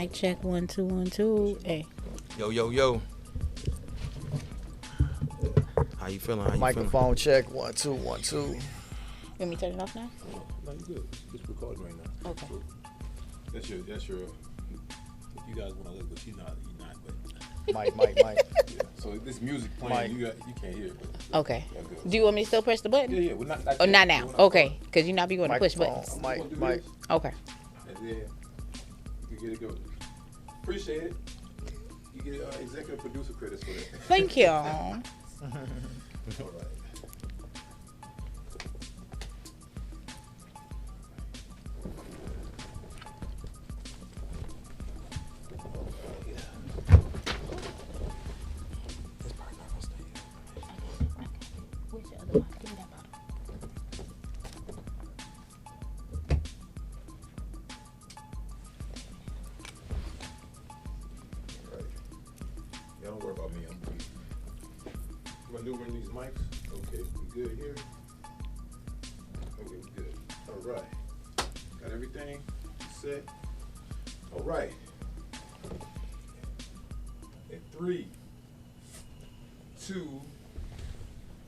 Mic check 1 2 1 2. Hey. Yo, yo, yo. How you feeling? How you Microphone check 1 2 1 2. Want me to turn it off now? No, you good. Just recording right now. Okay. So that's your. If you guys want to look, but she's not. You're not. But Mike. yeah. So this music playing, you can't hear it. But Okay. Do you want me to still press the button? yeah. Well, not Oh, yet. not now. Okay. Because you not be going to push Microphone. buttons. Mike. Okay. Yeah. You get it go. Appreciate it. You get executive producer credits for that. Thank you. All right. Where's the other bottle? Give me that bottle. Right. Y'all don't worry about me. I'm good. You maneuvering these mics? Okay, we good here? Okay, we good. All right. Got everything set? All right. In 3, 2,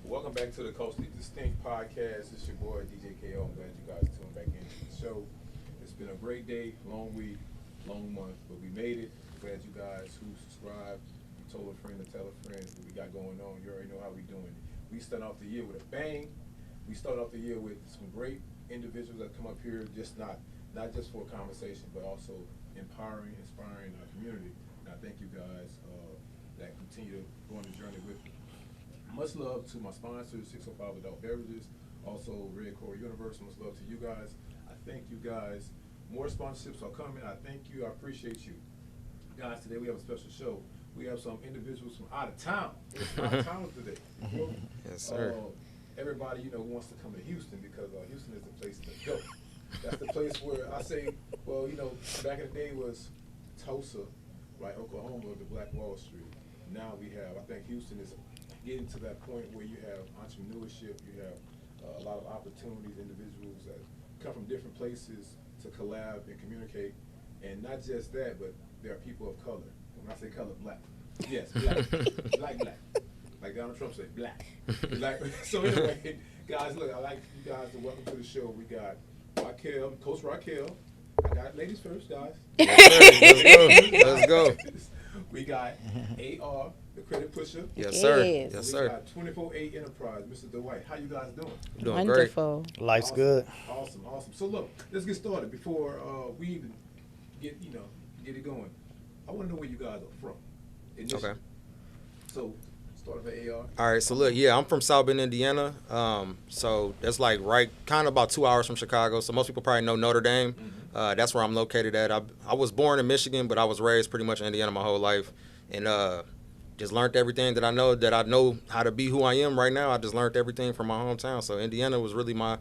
welcome back to the Coastly Distinct Podcast. It's your boy, DJ KO. I'm glad you guys tuned back into the show. It's been a great day, long week, long month, but we made it. Glad you guys who subscribed, you told a friend to tell a friend what we got going on. You already know how we doing it. We start off the year with a bang. We start off the year with some great individuals that come up here, just not just for a conversation, but also empowering, inspiring our community. And I thank you guys that continue to go on the journey with me. Much love to my sponsors, 605 Adult Beverages, also Red Core Universe. Much love to you guys. I thank you guys. More sponsorships are coming. I thank you. I appreciate you. Guys, today we have a special show. We have some individuals from out of town. It's out of town today. Yes, sir. Everybody, wants to come to Houston because Houston is the place to go. That's the place where I say, well, back in the day was Tulsa, right, Oklahoma, the Black Wall Street. Now I think Houston is getting to that point where you have entrepreneurship, you have a lot of opportunities, individuals that come from different places to collab and communicate. And not just that, but there are people of color. When I say color, black. Yes, black. black. Like Donald Trump said, black. So anyway, guys, look, I like you guys to welcome to the show. We got Raquel, Coach Raquel. I got ladies first, guys. Yes, Let's go. We got AR, the credit pusher. Yes, sir. Yes. Yes, We sir. got 24.8 Enterprise, Mr. Dwight. How you guys doing? Doing Wonderful. Life's Awesome. good. Awesome. So look, let's get started before we even get it going. I want to know where you guys are from. great. Okay. So start with AR. All right. So look, I'm from South Bend, Indiana. So that's like kind of about 2 hours from Chicago. So most people probably know Notre Dame. That's where I'm located at. I was born in Michigan, but I was raised pretty much in Indiana my whole life, and just learned everything that I know how to be who I am right now. I just learned everything from my hometown. So Indiana was really my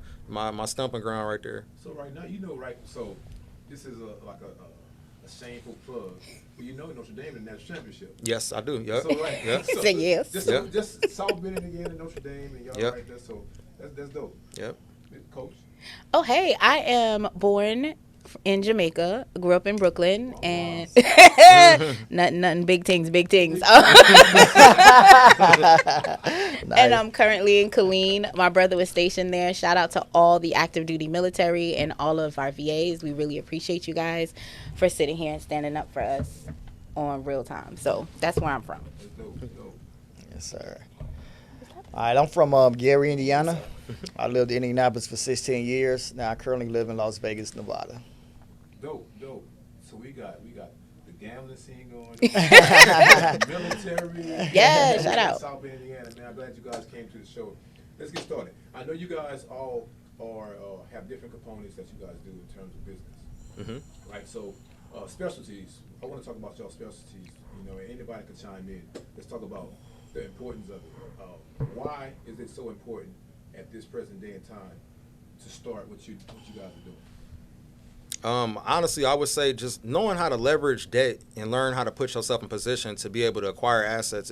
stomping ground right there. So right now, right? So this is like a shameful plug. Well, Notre Dame in the national championship. Yes, I do. Yep. So right. Yep. He said yes. Just South Bend again and Notre Dame and y'all right there. So that's dope. Yep. Coach. Oh, hey, I am born in Jamaica, grew up in Brooklyn, and nothing, big things. And I'm currently in Killeen. My brother was stationed there. Shout out to all the active duty military and all of our VAs. We really appreciate you guys for sitting here and standing up for us on real time. So that's where I'm from. That's dope. Yes, sir. All right, I'm from Gary, Indiana. I lived in Indianapolis for 16 years. Now I currently live in Las Vegas, Nevada. Dope. So we got the gambling scene going. Military. Yeah, shout out. South Bend, Indiana. Man, I'm glad you guys came to the show. Let's get started. I know you guys all have different components that you guys do in terms of business. Right. So specialties. I want to talk about y'all specialties. And anybody can chime in. Let's talk about the importance of it. Why is it so important at this present day and time to start what you guys are doing? Honestly, I would say just knowing how to leverage debt and learn how to put yourself in position to be able to acquire assets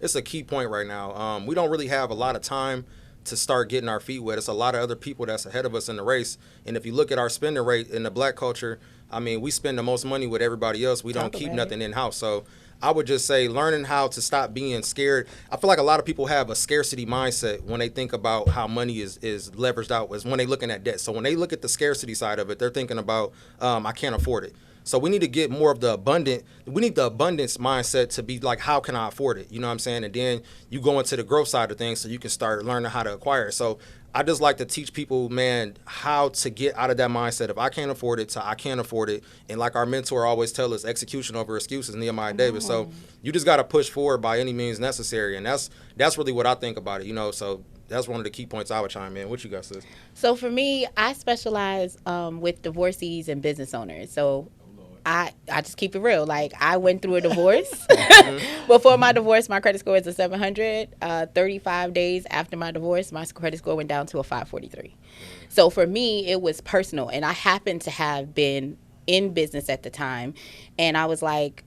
it's a key point right now. We don't really have a lot of time to start getting our feet wet. It's a lot of other people that's ahead of us in the race. And if you look at our spending rate in the black culture, I mean, we spend the most money with everybody else. We don't Talk keep about nothing in house. So I would just say learning how to stop being scared. I feel like a lot of people have a scarcity mindset when they think about how money is leveraged out, is when they looking at debt. So when they look at the scarcity side of it, they're thinking about I can't afford it. So we need to get more of the we need the abundance mindset to be like, how can I afford it? You know what I'm saying? And then you go into the growth side of things so you can start learning how to acquire it. So I just like to teach people, man, how to get out of that mindset of I can't afford it to I can't afford it. And like our mentor always tells us, execution over excuses, Nehemiah Davis. So you just got to push forward by any means necessary. And that's really what I think about it, you know. So that's one of the key points I would chime in. What you got, sis? So for me, I specialize with divorcees and business owners. So I just keep it real. Like, I went through a divorce. Before my divorce, my credit score was a 700. 35 days after my divorce, my credit score went down to a 543. So for me, it was personal. And I happened to have been in business at the time. And I was like,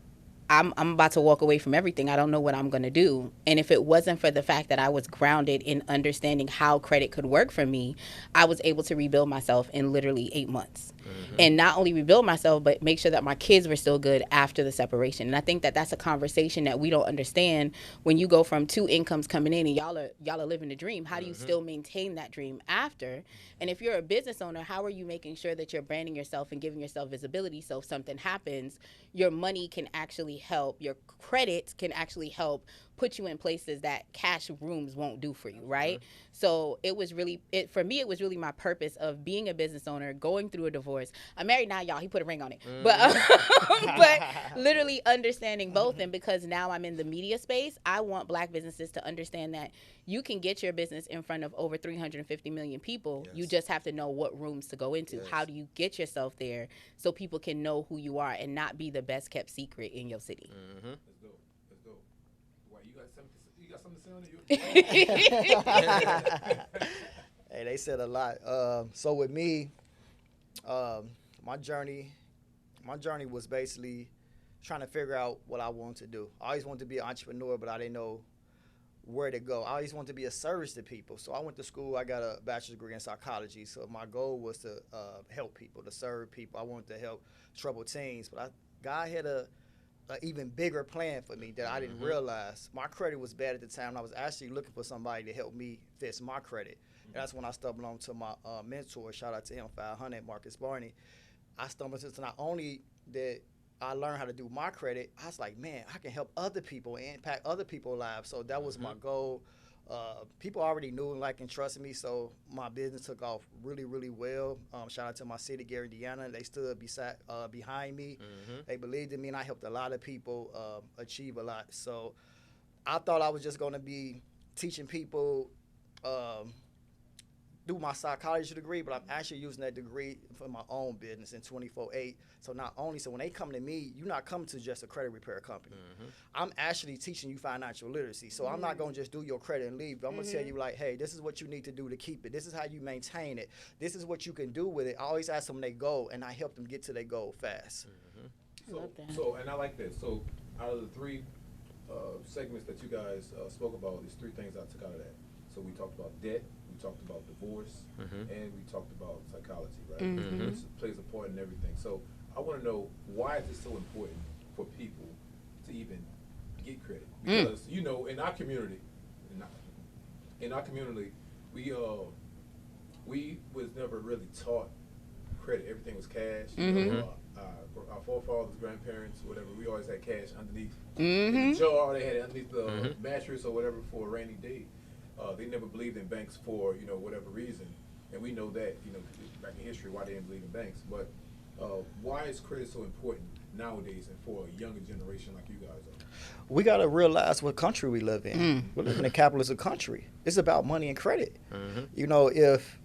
I'm about to walk away from everything. I don't know what I'm going to do. And if it wasn't for the fact that I was grounded in understanding how credit could work for me, I was able to rebuild myself in literally 8 months. And not only rebuild myself, but make sure that my kids were still good after the separation. And I think that that's a conversation that we don't understand when you go from 2 incomes coming in and y'all are living the dream. How do you still maintain that dream after? And if you're a business owner, how are you making sure that you're branding yourself and giving yourself visibility so if something happens, your money can actually help, your credit can actually help put you in places that cash rooms won't do for you, right? So it was really, for me, it was really my purpose of being a business owner, going through a divorce. I'm married now, y'all. He put a ring on it. But literally understanding both. And because now I'm in the media space, I want Black businesses to understand that you can get your business in front of over 350 million people. Yes. You just have to know what rooms to go into. Yes. How do you get yourself there so people can know who you are and not be the best kept secret in your city? Let's go. Why, you got something to say on it? Hey, they said a lot. So with me, my journey was basically trying to figure out what I wanted to do. I always wanted to be an entrepreneur, but I didn't know where to go. I always wanted to be a service to people. So I went to school. I got a bachelor's degree in psychology. So my goal was to help people, to serve people. I wanted to help troubled teens. But God had a even bigger plan for me that I didn't realize. My credit was bad at the time. I was actually looking for somebody to help me fix my credit. And that's when I stumbled onto my mentor. Shout out to him, 500, Marcus Barney. I stumbled into not only that I learned how to do my credit, I was like, man, I can help other people and impact other people's lives. So that was my goal. People already knew and liked and trusted me, so my business took off really, really well. Shout out to my city, Gary, Indiana. They stood behind me. They believed in me, and I helped a lot of people achieve a lot. So I thought I was just going to be teaching people do my psychology degree, but I'm actually using that degree for my own business in 24/8. So when they come to me, you're not coming to just a credit repair company. I'm actually teaching you financial literacy. So I'm not going to just do your credit and leave. I'm going to tell you, like, hey, this is what you need to do to keep it. This is how you maintain it. This is what you can do with it. I always ask them their goal, and I help them get to their goal fast. So, and I like that. So out of the 3 segments that you guys spoke about, there's 3 things I took out of that. So we talked about debt, we talked about divorce, and we talked about psychology, right? Which plays a part in everything. So I want to know, why is it so important for people to even get credit? Because you know, in our community, we was never really taught credit. Everything was cash. You know, our forefathers, grandparents, whatever, we always had cash underneath the jar. They had it underneath the mattress or whatever for a rainy day. They never believed in banks for, you know, whatever reason. And we know that, you know, back in history, why they didn't believe in banks. But why is credit so important nowadays and for a younger generation like you guys are? We got to realize what country we live in. We live in a capitalist country. It's about money and credit. You know, if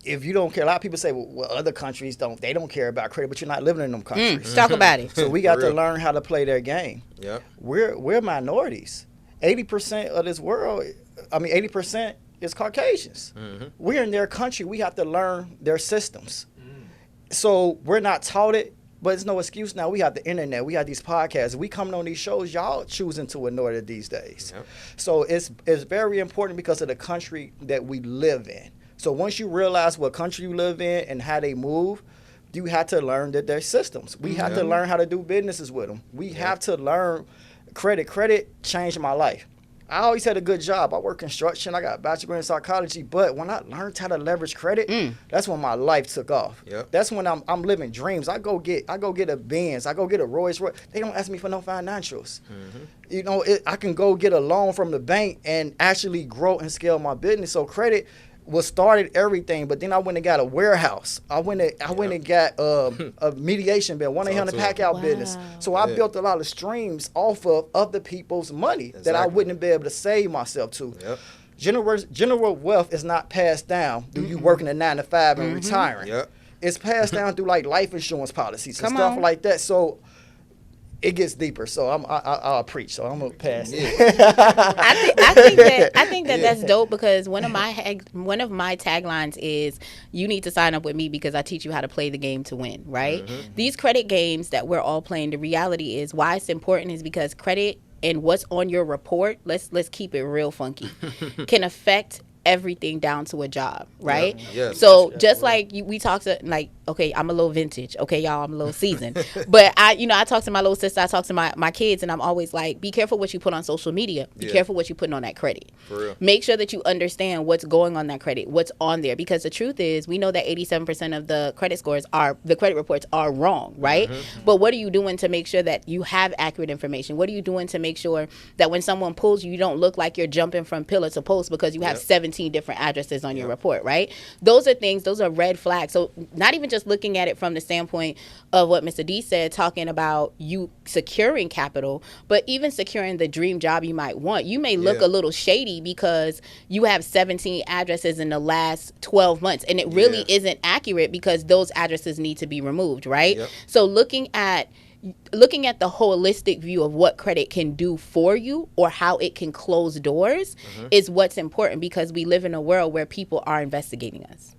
you don't care, a lot of people say, well, other countries don't care about credit, but you're not living in them countries. Talk about it. So we got to learn how to play their game. Yeah. We're minorities. 80% of this world, 80% is Caucasians. We're in their country. We have to learn their systems. So we're not taught it, but it's no excuse now. We have the internet. We have these podcasts. We coming on these shows. Y'all choosing to ignore it these days. Yep. So it's very important because of the country that we live in. So once you realize what country you live in and how they move, you have to learn that there's systems. We have to learn how to do businesses with them. We have to learn credit. Credit changed my life. I always had a good job. I work construction. I got a bachelor's degree in psychology. But when I learned how to leverage credit, that's when my life took off. Yep. That's when I'm living dreams. I go get a Benz. I go get a Rolls Royce. They don't ask me for no financials. You know, I can go get a loan from the bank and actually grow and scale my business. So credit was started everything, but then I went and got a warehouse. I went and got a mediation bill, 1-800 pack out business. So I built a lot of streams off of other people's money that I wouldn't be able to save myself to. General wealth is not passed down through you working a 9 to 5 and retiring. It's passed down through like life insurance policies and stuff like that. So it gets deeper, so I'll preach. So I'm gonna pass. I think that that's dope, because one of my taglines is, you need to sign up with me because I teach you how to play the game to win. Right? These credit games that we're all playing, the reality is why it's important is because credit and what's on your report. Let's keep it real funky. Can affect everything down to a job, right? So just like we talked to, like, okay, I'm a little vintage, okay, y'all, I'm a little seasoned, but I talk to my little sister, I talk to my kids, and I'm always like, be careful what you put on social media, be careful what you putting on that credit. For real. Make sure that you understand what's going on that credit, what's on there, because the truth is, we know that 87% of the credit reports are wrong, right? But what are you doing to make sure that you have accurate information? What are you doing to make sure that when someone pulls you, you don't look like you're jumping from pillar to post because you have 17 different addresses on your report, right? Those are red flags. So not even just looking at it from the standpoint of what Mr. D said, talking about you securing capital, but even securing the dream job you might want. You may look a little shady because you have 17 addresses in the last 12 months, and it really isn't accurate because those addresses need to be removed, right? So looking at the holistic view of what credit can do for you or how it can close doors is what's important, because we live in a world where people are investigating us.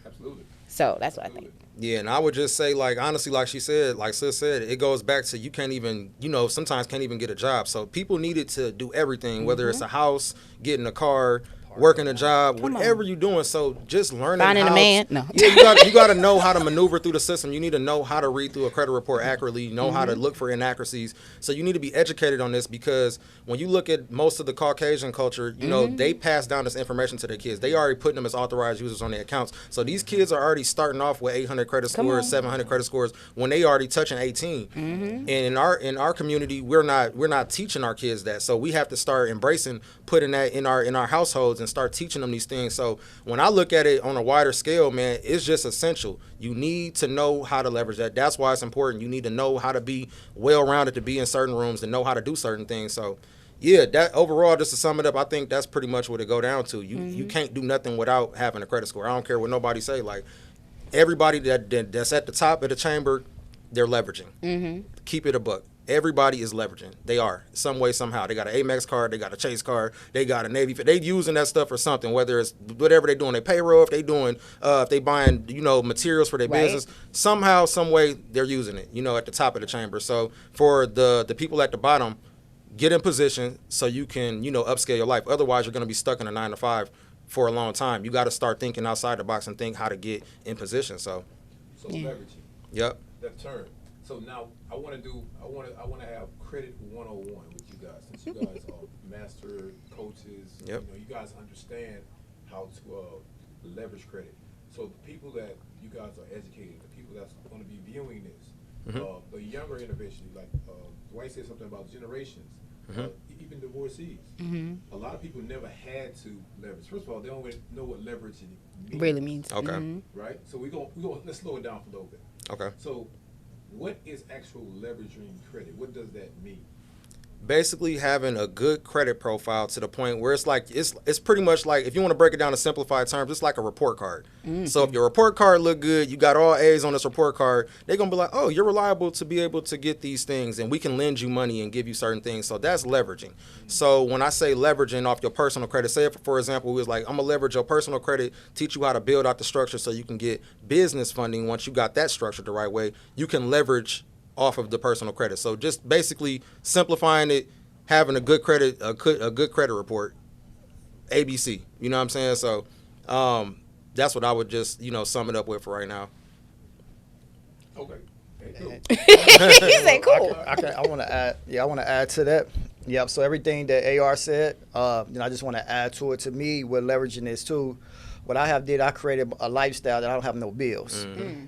Absolutely. So that's what I think. Yeah, and I would just say, like, honestly, like she said, like Sis said, it goes back to you can't even, sometimes can't even get a job. So people needed to do everything, whether it's a house, getting a car, working a job, whatever you're doing. So just learning finding a man. No. Yeah, you got to know how to maneuver through the system. You need to know how to read through a credit report accurately, know how to look for inaccuracies. So you need to be educated on this, because when you look at most of the Caucasian culture, they pass down this information to their kids. They already putting them as authorized users on their accounts. So these kids are already starting off with 800 credit scores, 700 credit scores when they already touching 18. And in our community, we're not teaching our kids that. So we have to start embracing putting that in our households and start teaching them these things. So when I look at it on a wider scale, man, it's just essential. You need to know how to leverage that. That's why it's important. You need to know how to be well-rounded to be in certain rooms and know how to do certain things. So yeah, that overall, just to sum it up, I think that's pretty much what it go down to. You can't do nothing without having a credit score. I don't care what nobody say. Like, everybody that's at the top of the chamber, they're leveraging. Keep it a buck. Everybody is leveraging. They are, some way, somehow. They got an Amex card, they got a Chase card, they got a Navy. They using that stuff for something, whether it's whatever they doing, their payroll, if they buying, materials for their business. Somehow, some way, they're using it, at the top of the chamber. So for the people at the bottom, get in position so you can, upscale your life. Otherwise, you're going to be stuck in a 9 to 5 for a long time. You got to start thinking outside the box and think how to get in position. So leveraging. Yep. That term. So now I want to have credit 101 with you guys, since you guys are master coaches. Yep. You guys understand how to leverage credit. So the people that you guys are educating, the people that's going to be viewing this, the younger innovation, like Dwight said something about generations, even divorcees. A lot of people never had to leverage. First of all, they don't really know what leverage really means. Okay. Right. So we go. Let's slow it down for a little bit. Okay. So, what is actual leveraging credit? What does that mean? Basically having a good credit profile to the point where it's like it's pretty much like, if you want to break it down to simplified terms, it's like a report card. So if your report card look good, you got all A's on this report card, they're gonna be like, oh, you're reliable to be able to get these things, and we can lend you money and give you certain things. So that's leveraging. So when I say leveraging off your personal credit, say if, for example, we was like, I'm gonna leverage your personal credit, teach you how to build out the structure so you can get business funding. Once you got that structured the right way, you can leverage off of the personal credit. So just basically simplifying it, having a good credit report, ABC. You know what I'm saying? So that's what I would just sum it up with for right now. Okay. Hey, cool. He said, "Cool." I want to add. Yeah, I want to add to that. Yep. So everything that AR said, I just want to add to it. To me, what leveraging is too. What I have did, I created a lifestyle that I don't have no bills.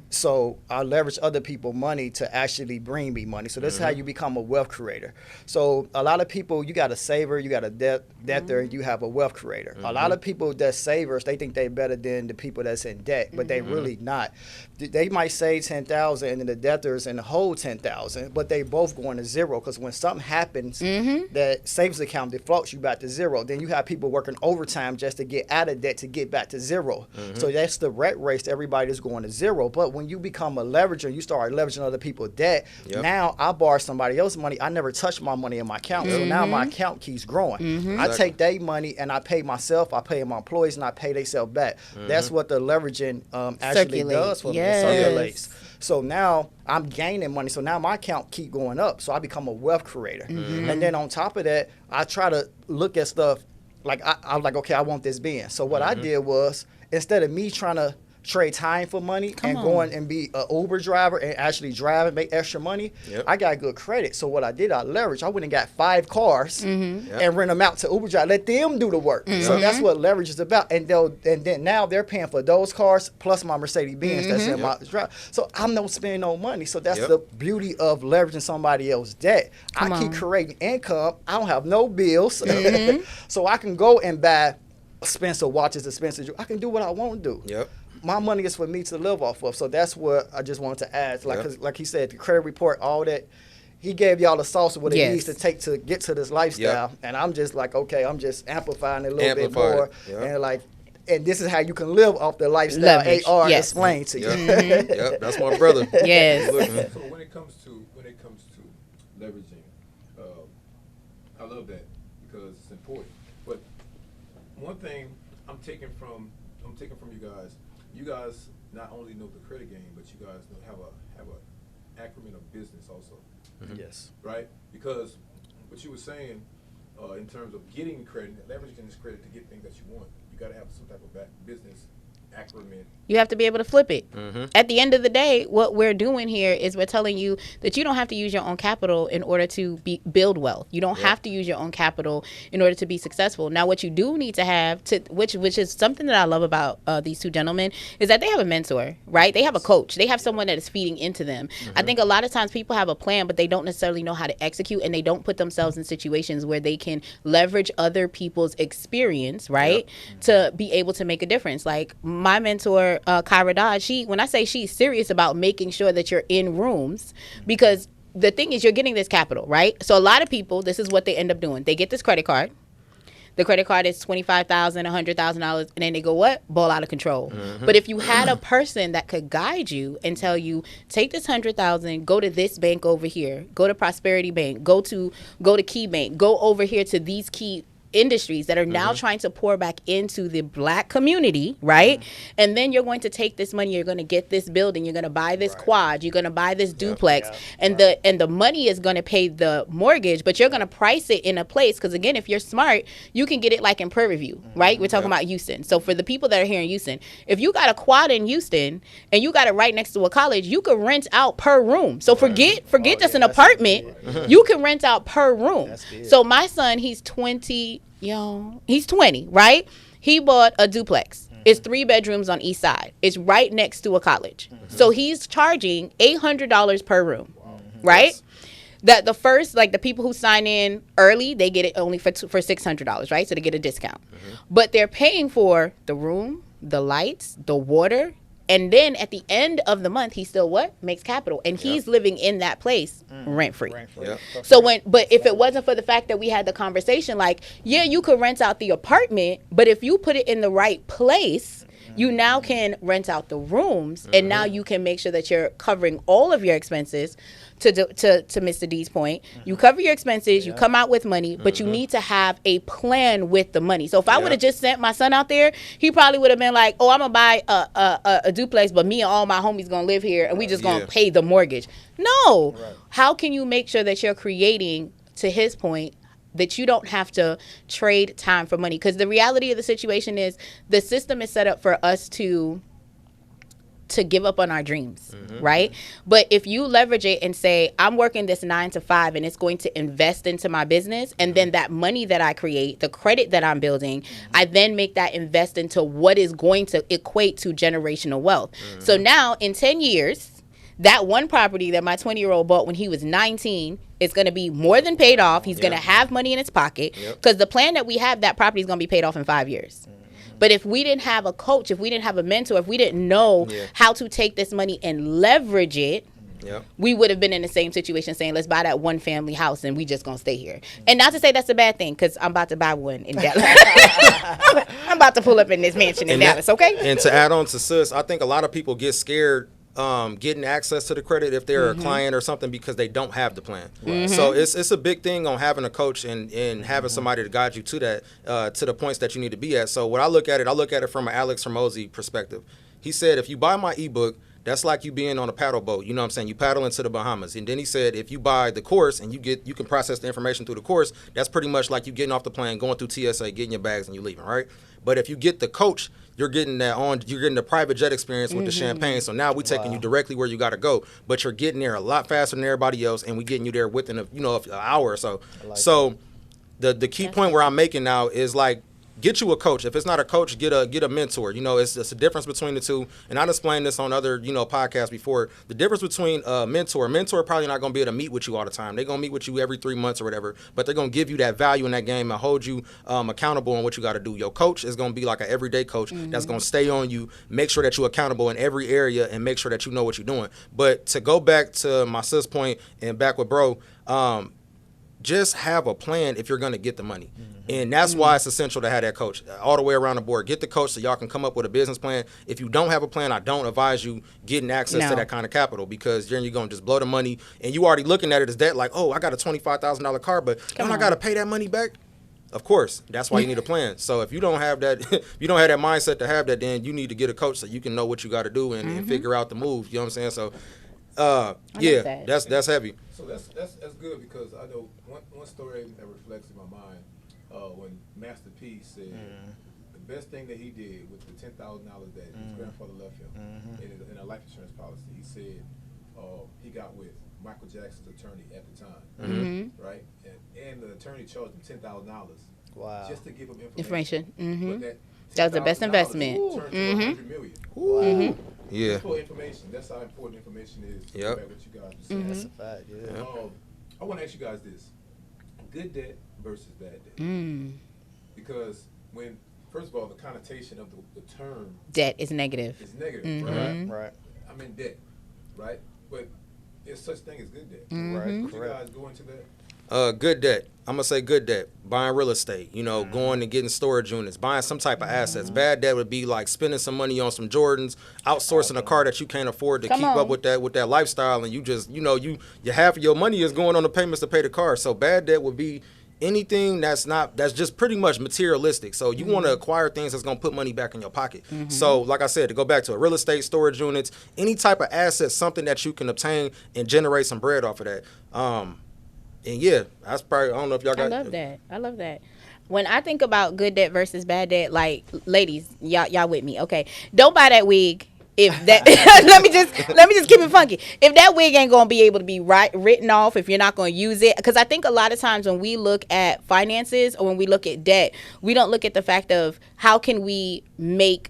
So I leverage other people's money to actually bring me money. So this is how you become a wealth creator. So a lot of people, you got a saver, you got a debtor, and you have a wealth creator. A lot of people that savers, they think they're better than the people that's in debt, but they really not. They might save 10,000 and then the debtors and the whole 10,000, but they both going to zero because when something happens, that savings account defaults you back to zero. Then you have people working overtime just to get out of debt to get back to zero. So that's the rat race to everybody that's going to zero. But when you become a leverager, you start leveraging other people's debt. Now I borrow somebody else's money. I never touch my money in my account. So now my account keeps growing. I take their money and I pay myself, I pay my employees, and I pay themselves back. That's what the leveraging actually does for me. It circulates. So now I'm gaining money. So now my account keep going up. So I become a wealth creator. And then on top of that, I try to look at stuff like I'm like, okay, I want this being. So what I did was, instead of me trying to trade time for money going and be an Uber driver and actually drive and make extra money, I got good credit. So what I did, I leveraged. I went and got 5 cars and rent them out to Uber drive. Let them do the work. So that's what leverage is about. And then now they're paying for those cars plus my Mercedes Benz that's in my drive. So I'm not spending no money. So that's the beauty of leveraging somebody else's debt. I keep creating income. I don't have no bills. So I can go and buy expensive watches, expensive. I can do what I want to do. My money is for me to live off of. So that's what I just wanted to add. Like he said, the credit report, all that. He gave y'all the sauce of what it needs to take to get to this lifestyle. And I'm just like, okay, I'm just amplifying it a little bit more. And this is how you can live off the lifestyle AR explained to you. That's my brother. So when it comes to leveraging, I love that because it's important. But one thing I'm taking from you guys. You guys not only know the credit game, but you guys have a acumen of business also. Yes. Right? Because what you were saying in terms of getting credit, leveraging this credit to get things that you want, you got to have some type of business acumen. You have to be able to flip it. At the end of the day, what we're doing here is we're telling you that you don't have to use your own capital in order to build wealth. You don't have to use your own capital in order to be successful. Now, what you do need to have, which is something that I love about these two gentlemen, is that they have a mentor, right? They have a coach. They have someone that is feeding into them. I think a lot of times people have a plan, but they don't necessarily know how to execute, and they don't put themselves in situations where they can leverage other people's experience, right, to be able to make a difference. Like my mentor, Kyra Dodge, when I say she's serious about making sure that you're in rooms, because the thing is you're getting this capital, right? So a lot of people, this is what they end up doing. They get this credit card. The credit card is $25,000, $100,000, and then they go, what? Ball out of control. But if you had a person that could guide you and tell you, take this $100,000, go to this bank over here, go to Prosperity Bank, go to Key Bank, go over here to these key industries that are now trying to pour back into the Black community, right? And then you're going to take this money, you're going to get this building, you're going to buy this quad, you're going to buy this duplex, and the money is going to pay the mortgage, but you're going to price it in a place, because again, if you're smart, you can get it like in Prairie View, right? We're talking about Houston. So for the people that are here in Houston, if you got a quad in Houston and you got it right next to a college, you can rent out per room. So forget just an apartment, you can rent out per room. So my son, he's 20, right? He bought a duplex. It's 3 bedrooms on east side. It's right next to a college. So he's charging $800 per room, right? That the first, like the people who sign in early, they get it only for $600, right? So they get a discount. But they're paying for the room, the lights, the water, and then at the end of the month, he still makes capital, and he's living in that place rent free. So but if it wasn't for the fact that we had the conversation, like, you could rent out the apartment, but if you put it in the right place, you now can rent out the rooms, and now you can make sure that you're covering all of your expenses. To Mr. D's point, you cover your expenses, you come out with money, but you need to have a plan with the money. So if I would have just sent my son out there, he probably would have been like, oh, I'm going to buy a duplex, but me and all my homies going to live here, and we just going to pay the mortgage. No. How can you make sure that you're creating, to his point, that you don't have to trade time for money? Because the reality of the situation is the system is set up for us to to give up on our dreams, right? But if you leverage it and say, I'm working this 9 to 5 and it's going to invest into my business, and then that money that I create, the credit that I'm building, I then make that invest into what is going to equate to generational wealth. So now in 10 years, that one property that my 20-year-old bought when he was 19 is going to be more than paid off. He's going to have money in his pocket, because the plan that we have, that property is going to be paid off in 5 years. But if we didn't have a coach, if we didn't have a mentor, if we didn't know how to take this money and leverage it, we would have been in the same situation saying, let's buy that one family house and we just going to stay here. And not to say that's a bad thing, because I'm about to buy one in Dallas. I'm about to pull up in this mansion in Dallas, okay? And to add on to Sis, I think a lot of people get scared getting access to the credit if they're a client or something, because they don't have the plan. So it's a big thing on having a coach and having somebody to guide you to that, to the points that you need to be at. So when I look at it from an Alex Hormozy perspective. He said, if you buy my ebook, that's like you being on a paddle boat. You know what I'm saying? You paddle into the Bahamas. And then he said, if you buy the course and you can process the information through the course, that's pretty much like you getting off the plane, going through TSA, getting your bags, and you leaving, right? But if you get the coach, you're getting the private jet experience with the champagne. So now we're taking you directly where you got to go, but you're getting there a lot faster than everybody else, and we're getting you there within an hour or so. So the key point where I'm making now is, like, get you a coach. If it's not a coach, get a mentor. It's a difference between the two. And I've explained this on other, podcasts before. The difference between a mentor probably not going to be able to meet with you all the time. They're going to meet with you every 3 months or whatever, but they're going to give you that value in that game and hold you accountable on what you got to do. Your coach is going to be like an everyday coach that's going to stay on you, make sure that you're accountable in every area, and make sure that you know what you're doing. But to go back to my sis point and back with bro, just have a plan if you're going to get the money. And that's why it's essential to have that coach all the way around the board. Get the coach so y'all can come up with a business plan. If you don't have a plan, I don't advise you getting access to that kind of capital, because then you're going to just blow the money, and you already looking at it as debt, like, oh, I got a $25,000 car, but don't I got to pay that money back? Of course. That's why you need a plan. So if you don't have that, mindset to have that, then you need to get a coach so you can know what you got to do and figure out the move. You know what I'm saying? So, that's heavy. So that's good, because I know one story that reflects in my mind, when Master P said the best thing that he did with the $10,000 that his grandfather left him in a life insurance policy. He said he got with Michael Jackson's attorney at the time, right? And the attorney charged him $10,000 just to give him information. That was the best investment. Turned to $100 million. Yeah. Just for information. That's how important information is. What you guys are saying. That's a fact. Yeah. I want to ask you guys this: good debt versus bad debt. Because first of all, the connotation of the term debt is negative. It's negative, Right. I'm in debt, right? But there's such thing as good debt. Right. Would you guys go into that? Good debt. I'm gonna say good debt. Buying real estate, going and getting storage units, buying some type of assets. Bad debt would be like spending some money on some Jordans, outsourcing a car that you can't afford to keep up with that lifestyle, and you just you half of your money is going on the payments to pay the car. So bad debt would be anything that's just pretty much materialistic. So you want to acquire things that's going to put money back in your pocket. So like I said, to go back to it, real estate, storage units, any type of asset, something that you can obtain and generate some bread off of that. And yeah, that's probably, I don't know if y'all got. I love that. When I think about good debt versus bad debt, like, ladies, y'all with me, okay? Don't buy that wig. If that let me just keep it funky. If that wig ain't gonna be able to be written off, if you're not gonna use it, because I think a lot of times when we look at finances or when we look at debt, we don't look at the fact of how can we make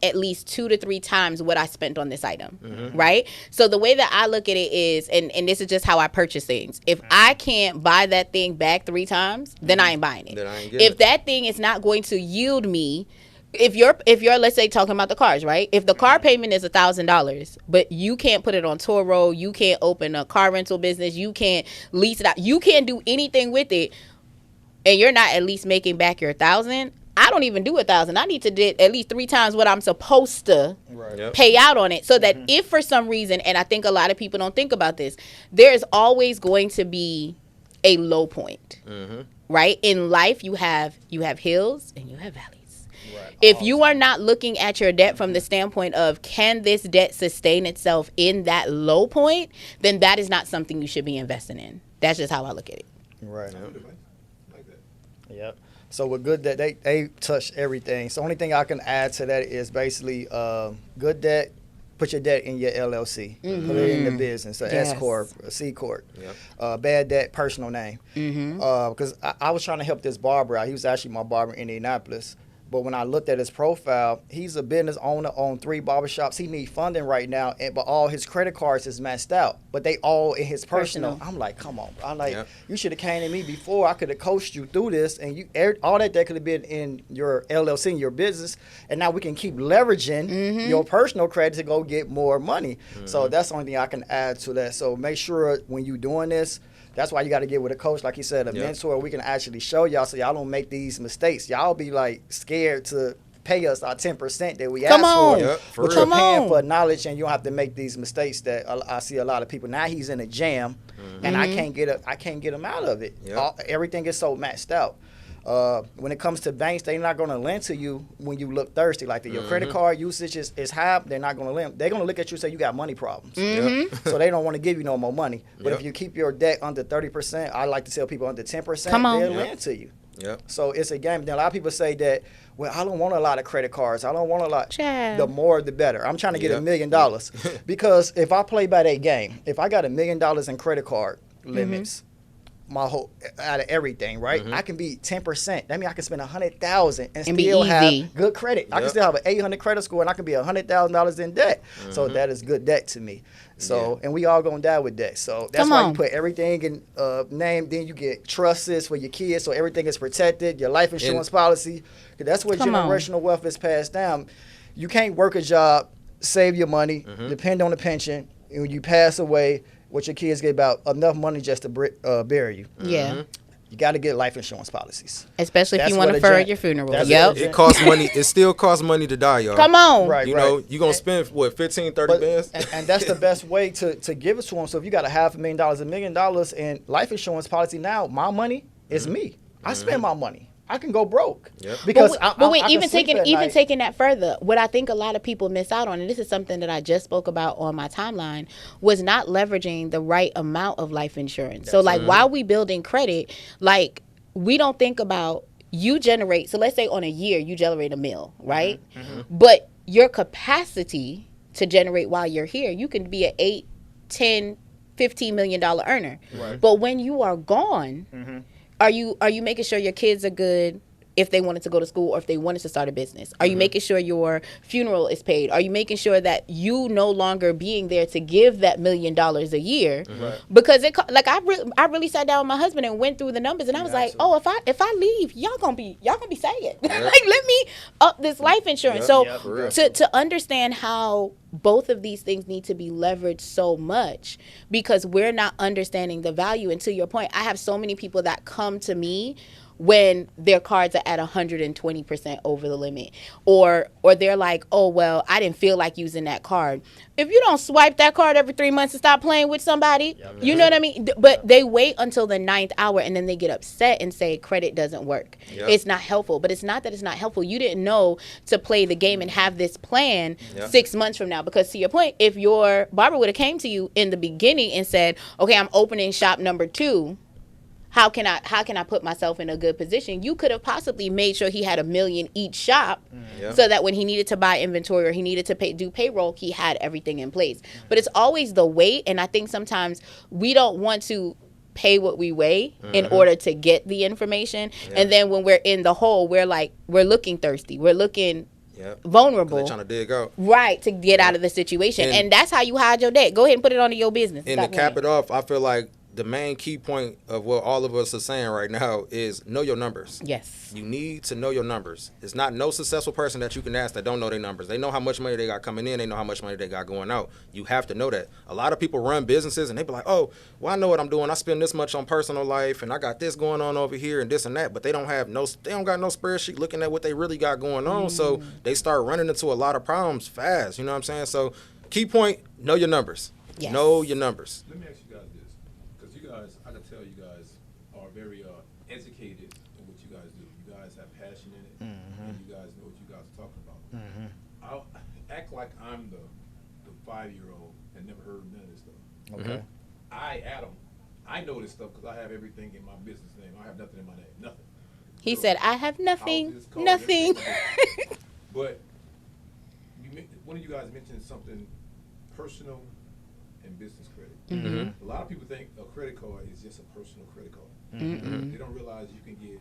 at least 2 to 3 times what I spent on this item, right? So the way that I look at it is, and this is just how I purchase things. If I can't buy that thing back 3 times, then I ain't buying it. If that thing is not going to yield me, if you're let's say talking about the cars, right? If the car payment is $1,000, but you can't put it on Turo, you can't open a car rental business, you can't lease it out, you can't do anything with it, and you're not at least making back your $1,000. I don't even do $1,000. I need to do at least 3 times what I'm supposed to pay out on it, so that if for some reason, and I think a lot of people don't think about this, there's always going to be a low point, right? In life, you have hills and you have valleys. Right. If you are not looking at your debt from the standpoint of, can this debt sustain itself in that low point, then that is not something you should be investing in. That's just how I look at it. Right. Yep. So with good debt, they touch everything. So only thing I can add to that is basically good debt. Put your debt in your LLC. Put it in the business, a S corp, a C corp. Yep. Bad debt, personal name. Because I was trying to help this barber out. He was actually my barber in Indianapolis. But when I looked at his profile, he's a business owner, own 3 barbershops. He needs funding right now, but all his credit cards is maxed out. But they all in his personal. I'm like, come on, bro. I'm like, you should have came to me before. I could have coached you through this, and all that could have been in your LLC, in your business, and now we can keep leveraging your personal credit to go get more money. So that's the only thing I can add to that. So make sure when you're doing this, that's why you got to get with a coach, like you said, a mentor. We can actually show y'all so y'all don't make these mistakes. Y'all be like scared to pay us our 10% that we ask for. But you're paying for knowledge, and you don't have to make these mistakes that I see a lot of people. Now he's in a jam, and I can't get him out of it. Everything is so maxed out. When it comes to banks, they're not going to lend to you when you look thirsty. Like your credit card usage is high, they're not going to lend. They're going to look at you and say you got money problems. So they don't want to give you no more money. But if you keep your debt under 30%, I like to tell people under 10%, they'll lend to you. So it's a game. Then a lot of people say that, well, I don't want a lot of credit cards. I don't want a lot. The more, the better. I'm trying to get $1 million. Because if I play by that game, if I got $1 million in credit card limits, my whole out of everything, right? I can be 10%. That means I can spend $100,000 and still have good credit. I can still have an 800 credit score, and I can be $100,000 in debt. So that is good debt to me. So and we all gonna die with debt. So that's why you put everything in name. Then you get trusts for your kids, so everything is protected. Your life insurance policy. That's where generational wealth is passed down. You can't work a job, save your money, depend on a pension, and when you pass away, what your kids get about enough money just to bury you. You got to get life insurance policies, especially if you want to defer your funeral. It costs money. It still costs money to die, y'all. Come on, you know you're gonna spend what 15, 30 bands, and that's the best way to give it to them. So if you got $500,000, $1 million in life insurance policy, now my money is me. I spend my money. I can go broke because even taking that further, what I think a lot of people miss out on, and this is something that I just spoke about on my timeline, was not leveraging the right amount of life insurance. So like while we building credit, like we don't think about you generate. So let's say on a year you generate $1 million, right? But your capacity to generate while you're here, you can be an $8, $10, $15 million earner. But when you are gone. Are you making sure your kids are good if they wanted to go to school or if they wanted to start a business? Are you making sure your funeral is paid? Are you making sure that you no longer being there to give that $1 million a year? Because I really sat down with my husband and went through the numbers, and I was like, oh, if I leave, y'all gonna be sad. Like, let me up this life insurance. To understand how both of these things need to be leveraged so much, because we're not understanding the value. And to your point, I have so many people that come to me when their cards are at 120% over the limit, or they're like, oh, well, I didn't feel like using that card. If you don't swipe that card every 3 months and stop playing with somebody, you know what I mean? But they wait until the 9th hour, and then they get upset and say credit doesn't work. It's not helpful. But it's not that it's not helpful. You didn't know to play the game and have this plan 6 months from now. Because to your point, if your barber would have came to you in the beginning and said, okay, I'm opening shop number 2, how can I put myself in a good position? You could have possibly made sure he had $1 million each shop, so that when he needed to buy inventory or he needed to do payroll, he had everything in place. But it's always the wait, and I think sometimes we don't want to pay what we weigh in order to get the information, and then when we're in the hole, we're looking thirsty, we're looking vulnerable. They're trying to dig out. Right, to get out of the situation, and that's how you hide your debt. Go ahead and put it onto your business. And to cap it off, I feel like the main key point of what all of us are saying right now is know your numbers. Yes. You need to know your numbers. It's not no successful person that you can ask that don't know their numbers. They know how much money they got coming in. They know how much money they got going out. You have to know that. A lot of people run businesses and they be like, oh, well, I know what I'm doing. I spend this much on personal life and I got this going on over here and this and that. But they don't got no spreadsheet looking at what they really got going on. So they start running into a lot of problems fast. You know what I'm saying? So key point, know your numbers. Yes. Know your numbers. Let me ask you guys this, because you guys, I can tell you guys are very educated in what you guys do. You guys have passion in it, and you guys know what you guys are talking about. I'll act like I'm the 5-year-old and never heard of none of this stuff. Okay. Adam, I know this stuff because I have everything in my business name. I have nothing in my name, nothing. He said, "I have nothing, I'll just call nothing." it. But one of you guys mentioned something personal and business credit. Mm-hmm. A lot of people think a credit card is just a personal credit card. Mm-hmm. They don't realize you can get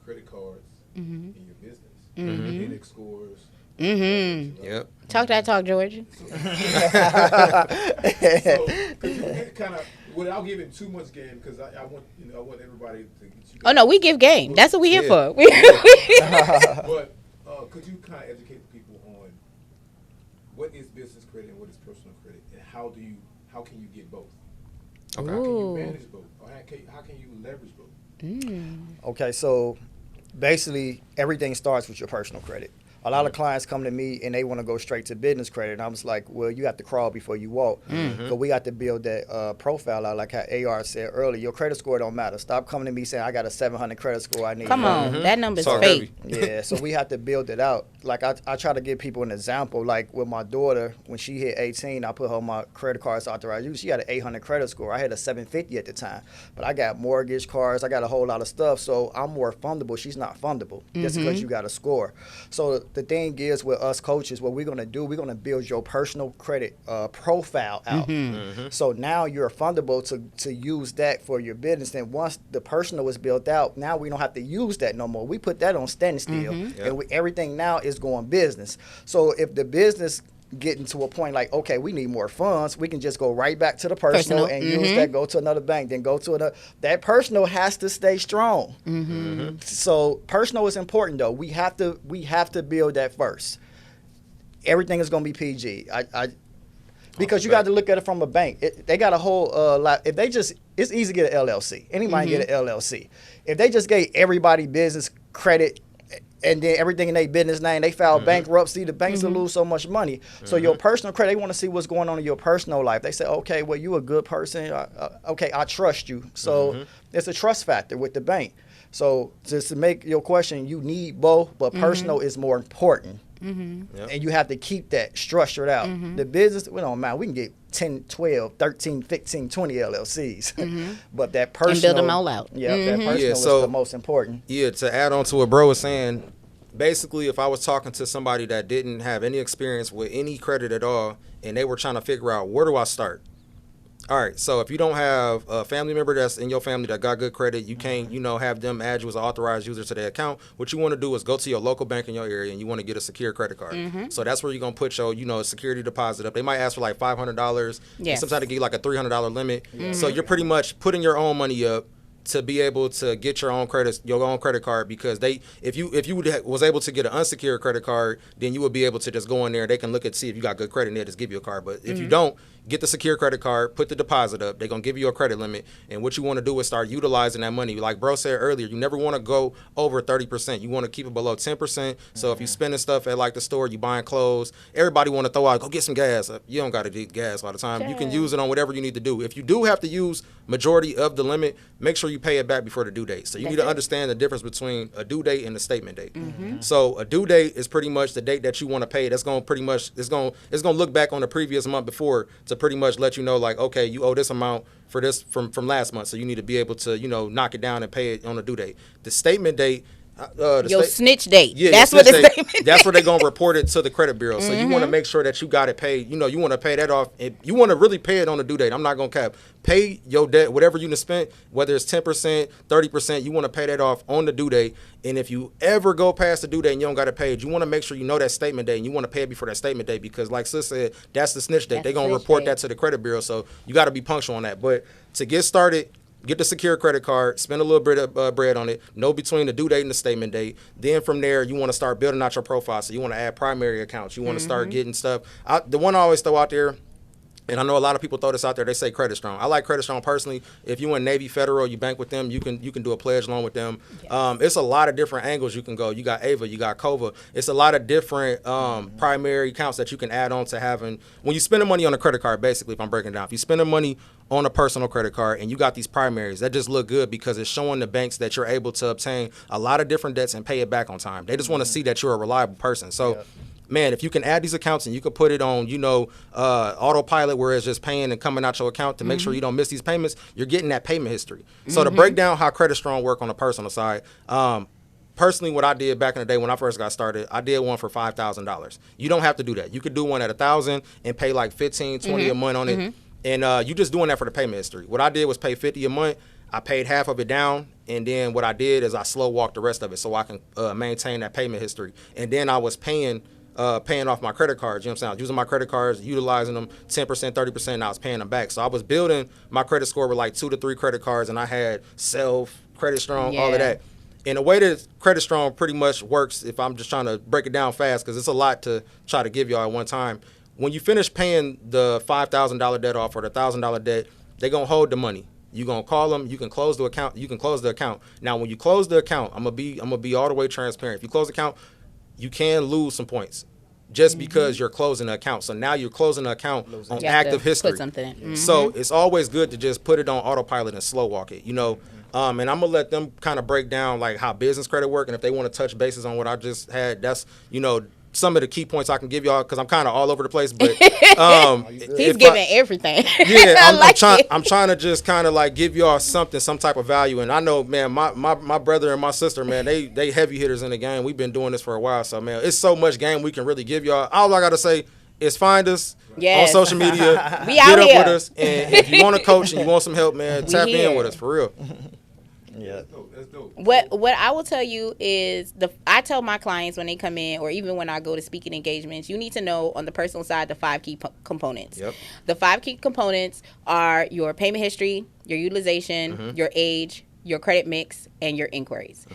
credit cards Mm-hmm. in your business. Mm-hmm. Index scores. Mm-hmm. Yep. Talk that talk, George. So, kind of, without giving too much game, because I want everybody to get you. Oh no, we give game. That's what we here Yeah. for. But could you kind of educate the people on what is business credit and what is personal credit, and how can you get both? Okay. How can you Ooh. manage both? Or how can you leverage both? Okay, so basically everything starts with your personal credit. A lot of clients come to me and they want to go straight to business credit, and I was like, well, you have to crawl before you walk. But we got to build that profile out, like how AR said earlier. Your credit score don't matter. Stop coming to me saying I got a 700 credit score. I need. Come on, that number's So fake. Yeah, so we have to build it out. Like I try to give people an example. Like with my daughter, when she hit 18, I put her on my credit cards authorized use. She had an 800 credit score. I had a 750 at the time, but I got mortgage cards. I got a whole lot of stuff, so I'm more fundable. She's not fundable just because you got a score. So the thing is with us coaches, what we're gonna do, we're gonna build your personal credit profile out. So now you're fundable to use that for your business. And once the personal is built out, now we don't have to use that no more. We put that on standstill, and everything now is going business. So if the business getting to a point like, okay, we need more funds, we can just go right back to the personal and use that, go to another bank, then go to another. That personal has to stay strong. So personal is important though. We have to build that first. Everything is going to be PG. Because you got to look at it from a bank. They got a whole lot. If they just, it's easy to get an LLC. Anybody can get an LLC. If they just gave everybody business credit and then everything in their business name, they file bankruptcy, the banks will lose so much money. So your personal credit, they want to see what's going on in your personal life. They say, okay, well, you a good person. Okay, I trust you. So it's a trust factor with the bank. So just to make your question, you need both, but personal is more important. And you have to keep that structured out. The business, we don't mind. We can get 10, 12, 13, 15, 20 LLCs. But that personal. And build them all out. Yeah, that personal is the most important. Yeah, to add on to what bro was saying, basically if I was talking to somebody that didn't have any experience with any credit at all and they were trying to figure out where do I start? All right, so if you don't have a family member that's in your family that got good credit, you can't, have them add you as an authorized user to their account. What you want to do is go to your local bank in your area and you want to get a secure credit card. So that's where you're going to put your, security deposit up. They might ask for like $500. Yes. Sometimes they give you like a $300 limit. So you're pretty much putting your own money up to be able to get your own credit card, because if you was able to get an unsecured credit card, then you would be able to just go in there. They can look at see if you got good credit and they'll just give you a card. But if you don't, get the secure credit card, put the deposit up. They're gonna give you a credit limit, and what you want to do is start utilizing that money. Like bro said earlier, you never want to go over 30%. You want to keep it below 10%. So if you spending stuff at like the store, you buying clothes, everybody want to throw out, go get some gas. You don't got to get gas all the time. You can use it on whatever you need to do. If you do have to use majority of the limit, make sure you pay it back before the due date. So you need to understand the difference between a due date and a statement date. So a due date is pretty much the date that you want to pay. That's going to pretty much it's going to look back on the previous month before to pretty much let you know, like, okay, you owe this amount for this from last month, so you need to be able to knock it down and pay it on the due date. The statement date, your snitch date. Yeah, that's what the statement. That's where they're gonna report it to the credit bureau. So you want to make sure that you got it paid. You want to pay that off. If you want to really pay it on the due date, I'm not gonna cap. Pay your debt, whatever you spent, whether it's 10%, 30%. You want to pay that off on the due date. And if you ever go past the due date and you don't got it paid, you want to make sure you know that statement date and you want to pay it before that statement date, because like sis said, that's the snitch date. They're gonna report that to the credit bureau. So you got to be punctual on that. But to get started, get the secure credit card, spend a little bit of bread on it, know between the due date and the statement date. Then from there, you want to start building out your profile. So you want to add primary accounts. You want to start getting stuff. The one I always throw out there, and I know a lot of people throw this out there, they say Credit Strong. I like Credit Strong personally. If you in Navy Federal, you bank with them, you can do a pledge loan with them. Yes. It's a lot of different angles you can go. You got AVA, you got COVA. It's a lot of different primary accounts that you can add on to having. When you spend the money on a credit card, basically, if I'm breaking it down, if you spend the money on a personal credit card and you got these primaries, that just look good because it's showing the banks that you're able to obtain a lot of different debts and pay it back on time. They just want to see that you're a reliable person. So man, if you can add these accounts and you can put it on, autopilot where it's just paying and coming out your account to make sure you don't miss these payments, you're getting that payment history. So to break down how Credit Strong work on the personal side, personally, what I did back in the day when I first got started, I did one for $5,000. You don't have to do that. You could do one at $1,000 and pay like 15, 20 a month on it. And you just doing that for the payment history. What I did was pay 50 a month. I paid half of it down, and then what I did is I slow walked the rest of it so I can maintain that payment history. And then I was paying off my credit cards. You know what I'm saying? I was using my credit cards, utilizing them 10%, 30%, and I was paying them back. So I was building my credit score with like 2 to 3 credit cards, and I had Self, Credit Strong, all of that. And the way that Credit Strong pretty much works, if I'm just trying to break it down fast, because it's a lot to try to give y'all at one time. When you finish paying the $5,000 debt off or the $1,000 debt, they're going to hold the money. You're going to call them. You can close the account. You can close the account. Now, when you close the account, I'm going to be all the way transparent. If you close the account, you can lose some points just because you're closing the account. So now you're closing the account on active history. Put something in. So it's always good to just put it on autopilot and slow walk it, you know. And I'm going to let them kind of break down like how business credit work. And if they want to touch bases on what I just had, that's, you know, some of the key points I can give y'all because I'm kind of all over the place. But he's giving everything. Yeah, I'm trying to just kind of like give y'all something, some type of value. And I know, man, my brother and my sister, man, they heavy hitters in the game. We've been doing this for a while. So, man, it's so much game we can really give y'all. All I got to say is find us on social media. We get out up here. with us. And if you want to coach and you want some help, man, tap in with us for real. Yeah. That's dope. What I will tell you is I tell my clients when they come in, or even when I go to speaking engagements, you need to know on the personal side the 5 key components. Yep. The 5 key components are your payment history, your utilization, your age, your credit mix, and your inquiries.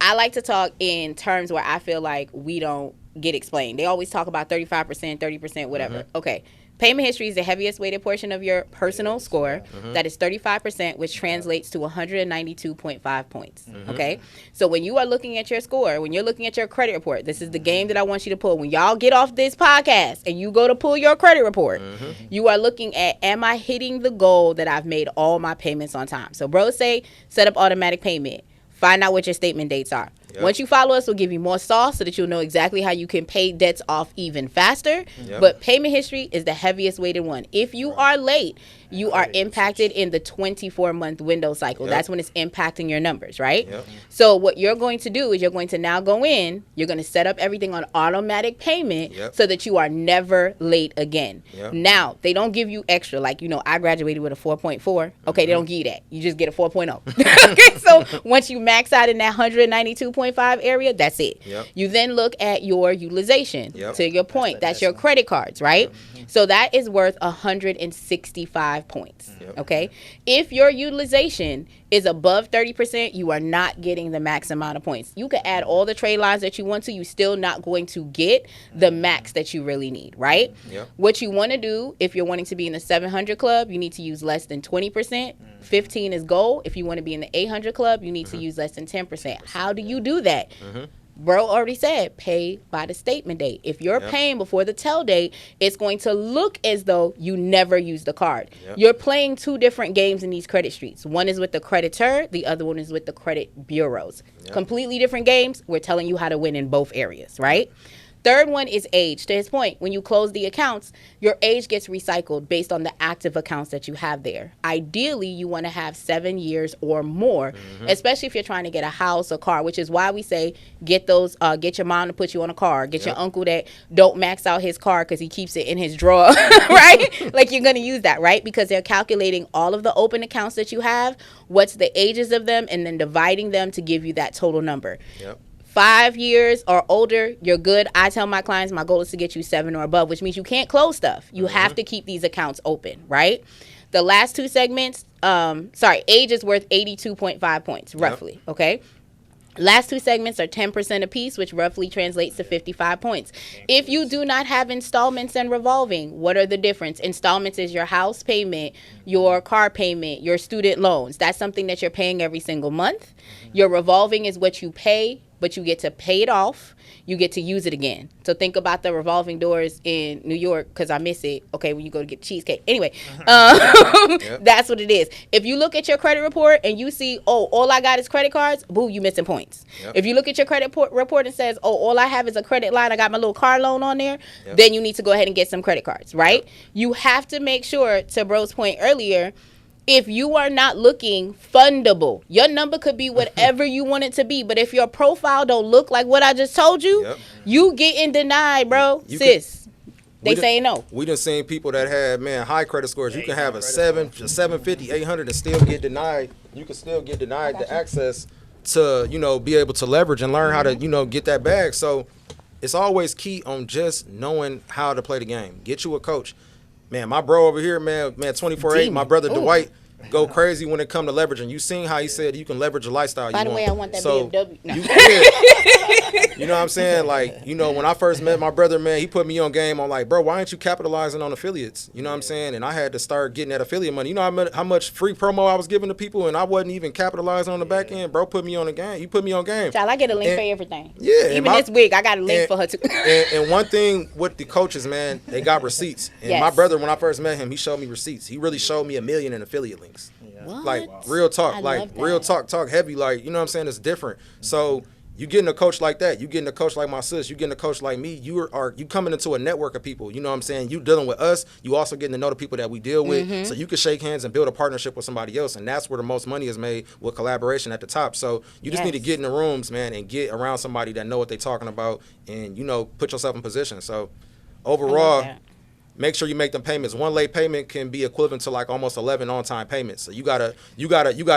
I like to talk in terms where I feel like we don't get explained. They always talk about 35%, 30%, whatever. Okay. Payment history is the heaviest weighted portion of your personal score. That is 35%, which translates to 192.5 points. Okay? So when you are looking at your score, when you're looking at your credit report, this is the game that I want you to pull. When y'all get off this podcast and you go to pull your credit report, you are looking at, am I hitting the goal that I've made all my payments on time? So bros say, set up automatic payment. Find out what your statement dates are. Yep. Once you follow us, we'll give you more sauce so that you'll know exactly how you can pay debts off even faster. Yep. But payment history is the heaviest weighted one. If you are late, you are impacted in the 24-month window cycle. Yep. That's when it's impacting your numbers, right? Yep. So what you're going to do is you're going to now go in, you're going to set up everything on automatic payment so that you are never late again. Yep. Now, they don't give you extra. Like, you know, I graduated with a 4.4. Okay, they don't give you that. You just get a 4.0. Okay, so once you max out in that 192.5 area, that's it. Yep. You then look at your utilization. Yep. To your point, that's your credit cards, right? So that is worth 165 points. Okay? If your utilization is above 30%, you are not getting the max amount of points. You can add all the trade lines that you want to, you're still not going to get the max that you really need, right? What you want to do, if you're wanting to be in the 700 club, you need to use less than 20%. 15 is goal. If you want to be in the 800 club, you need to use less than 10%. How do you do that? Bro already said, pay by the statement date. If you're paying before the tell date, it's going to look as though you never used the card. You're playing 2 different games in these credit streets. One is with the creditor, the other one is with the credit bureaus. Completely different games. We're telling you how to win in both areas, right? Third one is age. To his point, when you close the accounts, your age gets recycled based on the active accounts that you have there. Ideally, you want to have 7 years or more, especially if you're trying to get a house or car, which is why we say get your mom to put you on a car, get your uncle that don't max out his car because he keeps it in his drawer, right? Like you're going to use that, right? Because they're calculating all of the open accounts that you have, what's the ages of them, and then dividing them to give you that total number. 5 years or older, you're good. I tell my clients my goal is to get you 7 or above, which means you can't close stuff. You have to keep these accounts open, right? The last 2 segments, age is worth 82.5 points, roughly, okay? Last 2 segments are 10% apiece, which roughly translates to 55 points. If you do not have installments and revolving, what are the difference? Installments is your house payment, your car payment, your student loans. That's something that you're paying every single month. Your revolving is what you pay, but you get to pay it off. You get to use it again. So think about the revolving doors in New York, because I miss it. Okay, when you go to get cheesecake. Anyway, that's what it is. If you look at your credit report and you see, oh, all I got is credit cards, boo, you missing points. If you look at your credit report and says, oh, all I have is a credit line, I got my little car loan on there, then you need to go ahead and get some credit cards, right? You have to make sure, to Bro's point earlier, If you are not looking fundable, your number could be whatever you want it to be. But if your profile don't look like what I just told you, you getting denied, bro. Sis. They say no. We done seen people that had, man, high credit scores. You can have a 750, 800 and still get denied. You can still get denied the access to, be able to leverage and learn how to, get that bag. So it's always key on just knowing how to play the game. Get you a coach. Man, my bro over here, man, 24.8, my brother Dwight, go crazy when it come to leveraging. You seen how he said you can leverage a lifestyle. By the way, I want that BMW. No. You know what I'm saying? Like, when I first met my brother, man, he put me on game on like, bro, why aren't you capitalizing on affiliates? You know what I'm saying? And I had to start getting that affiliate money. You know how much free promo I was giving to people, and I wasn't even capitalizing on the back end. Bro, put me on the game. You put me on game. Child, I get a link for everything. Yeah. Even this week, I got a link for her too. and one thing with the coaches, man, they got receipts. And my brother, when I first met him, he showed me receipts. He really showed me $1 million in affiliate links. What? Like real talk, real talk heavy, like, you know what I'm saying? It's different. So you getting a coach like that, you getting a coach like my sis, you getting a coach like me, you coming into a network of people, you know what I'm saying? You dealing with us, you also getting to know the people that we deal with, so you can shake hands and build a partnership with somebody else, and that's where the most money is made, with collaboration at the top. So you just need to get in the rooms, man, and get around somebody that know what they're talking about, and put yourself in position. So overall, make sure you make them payments. One late payment can be equivalent to like almost 11 on-time payments. So you gotta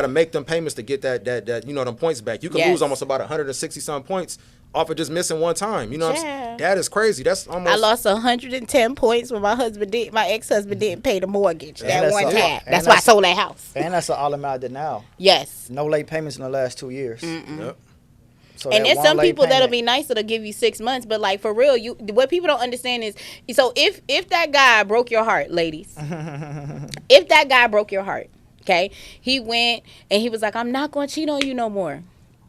make them payments to get that them points back. You can lose almost about 160 some points off of just missing one time. You know what I'm saying? That is crazy. That's almost. I lost 110 points when my ex-husband didn't pay the mortgage that one time. That's why I sold that house. And that's an automatic denial. Yes. No late payments in the last 2 years. Yep. So and there's some people that'll be nice that'll give you 6 months, but like for real, what people don't understand is, so if that guy broke your heart, ladies, if that guy broke your heart, okay, he went and he was like, I'm not going to cheat on you no more,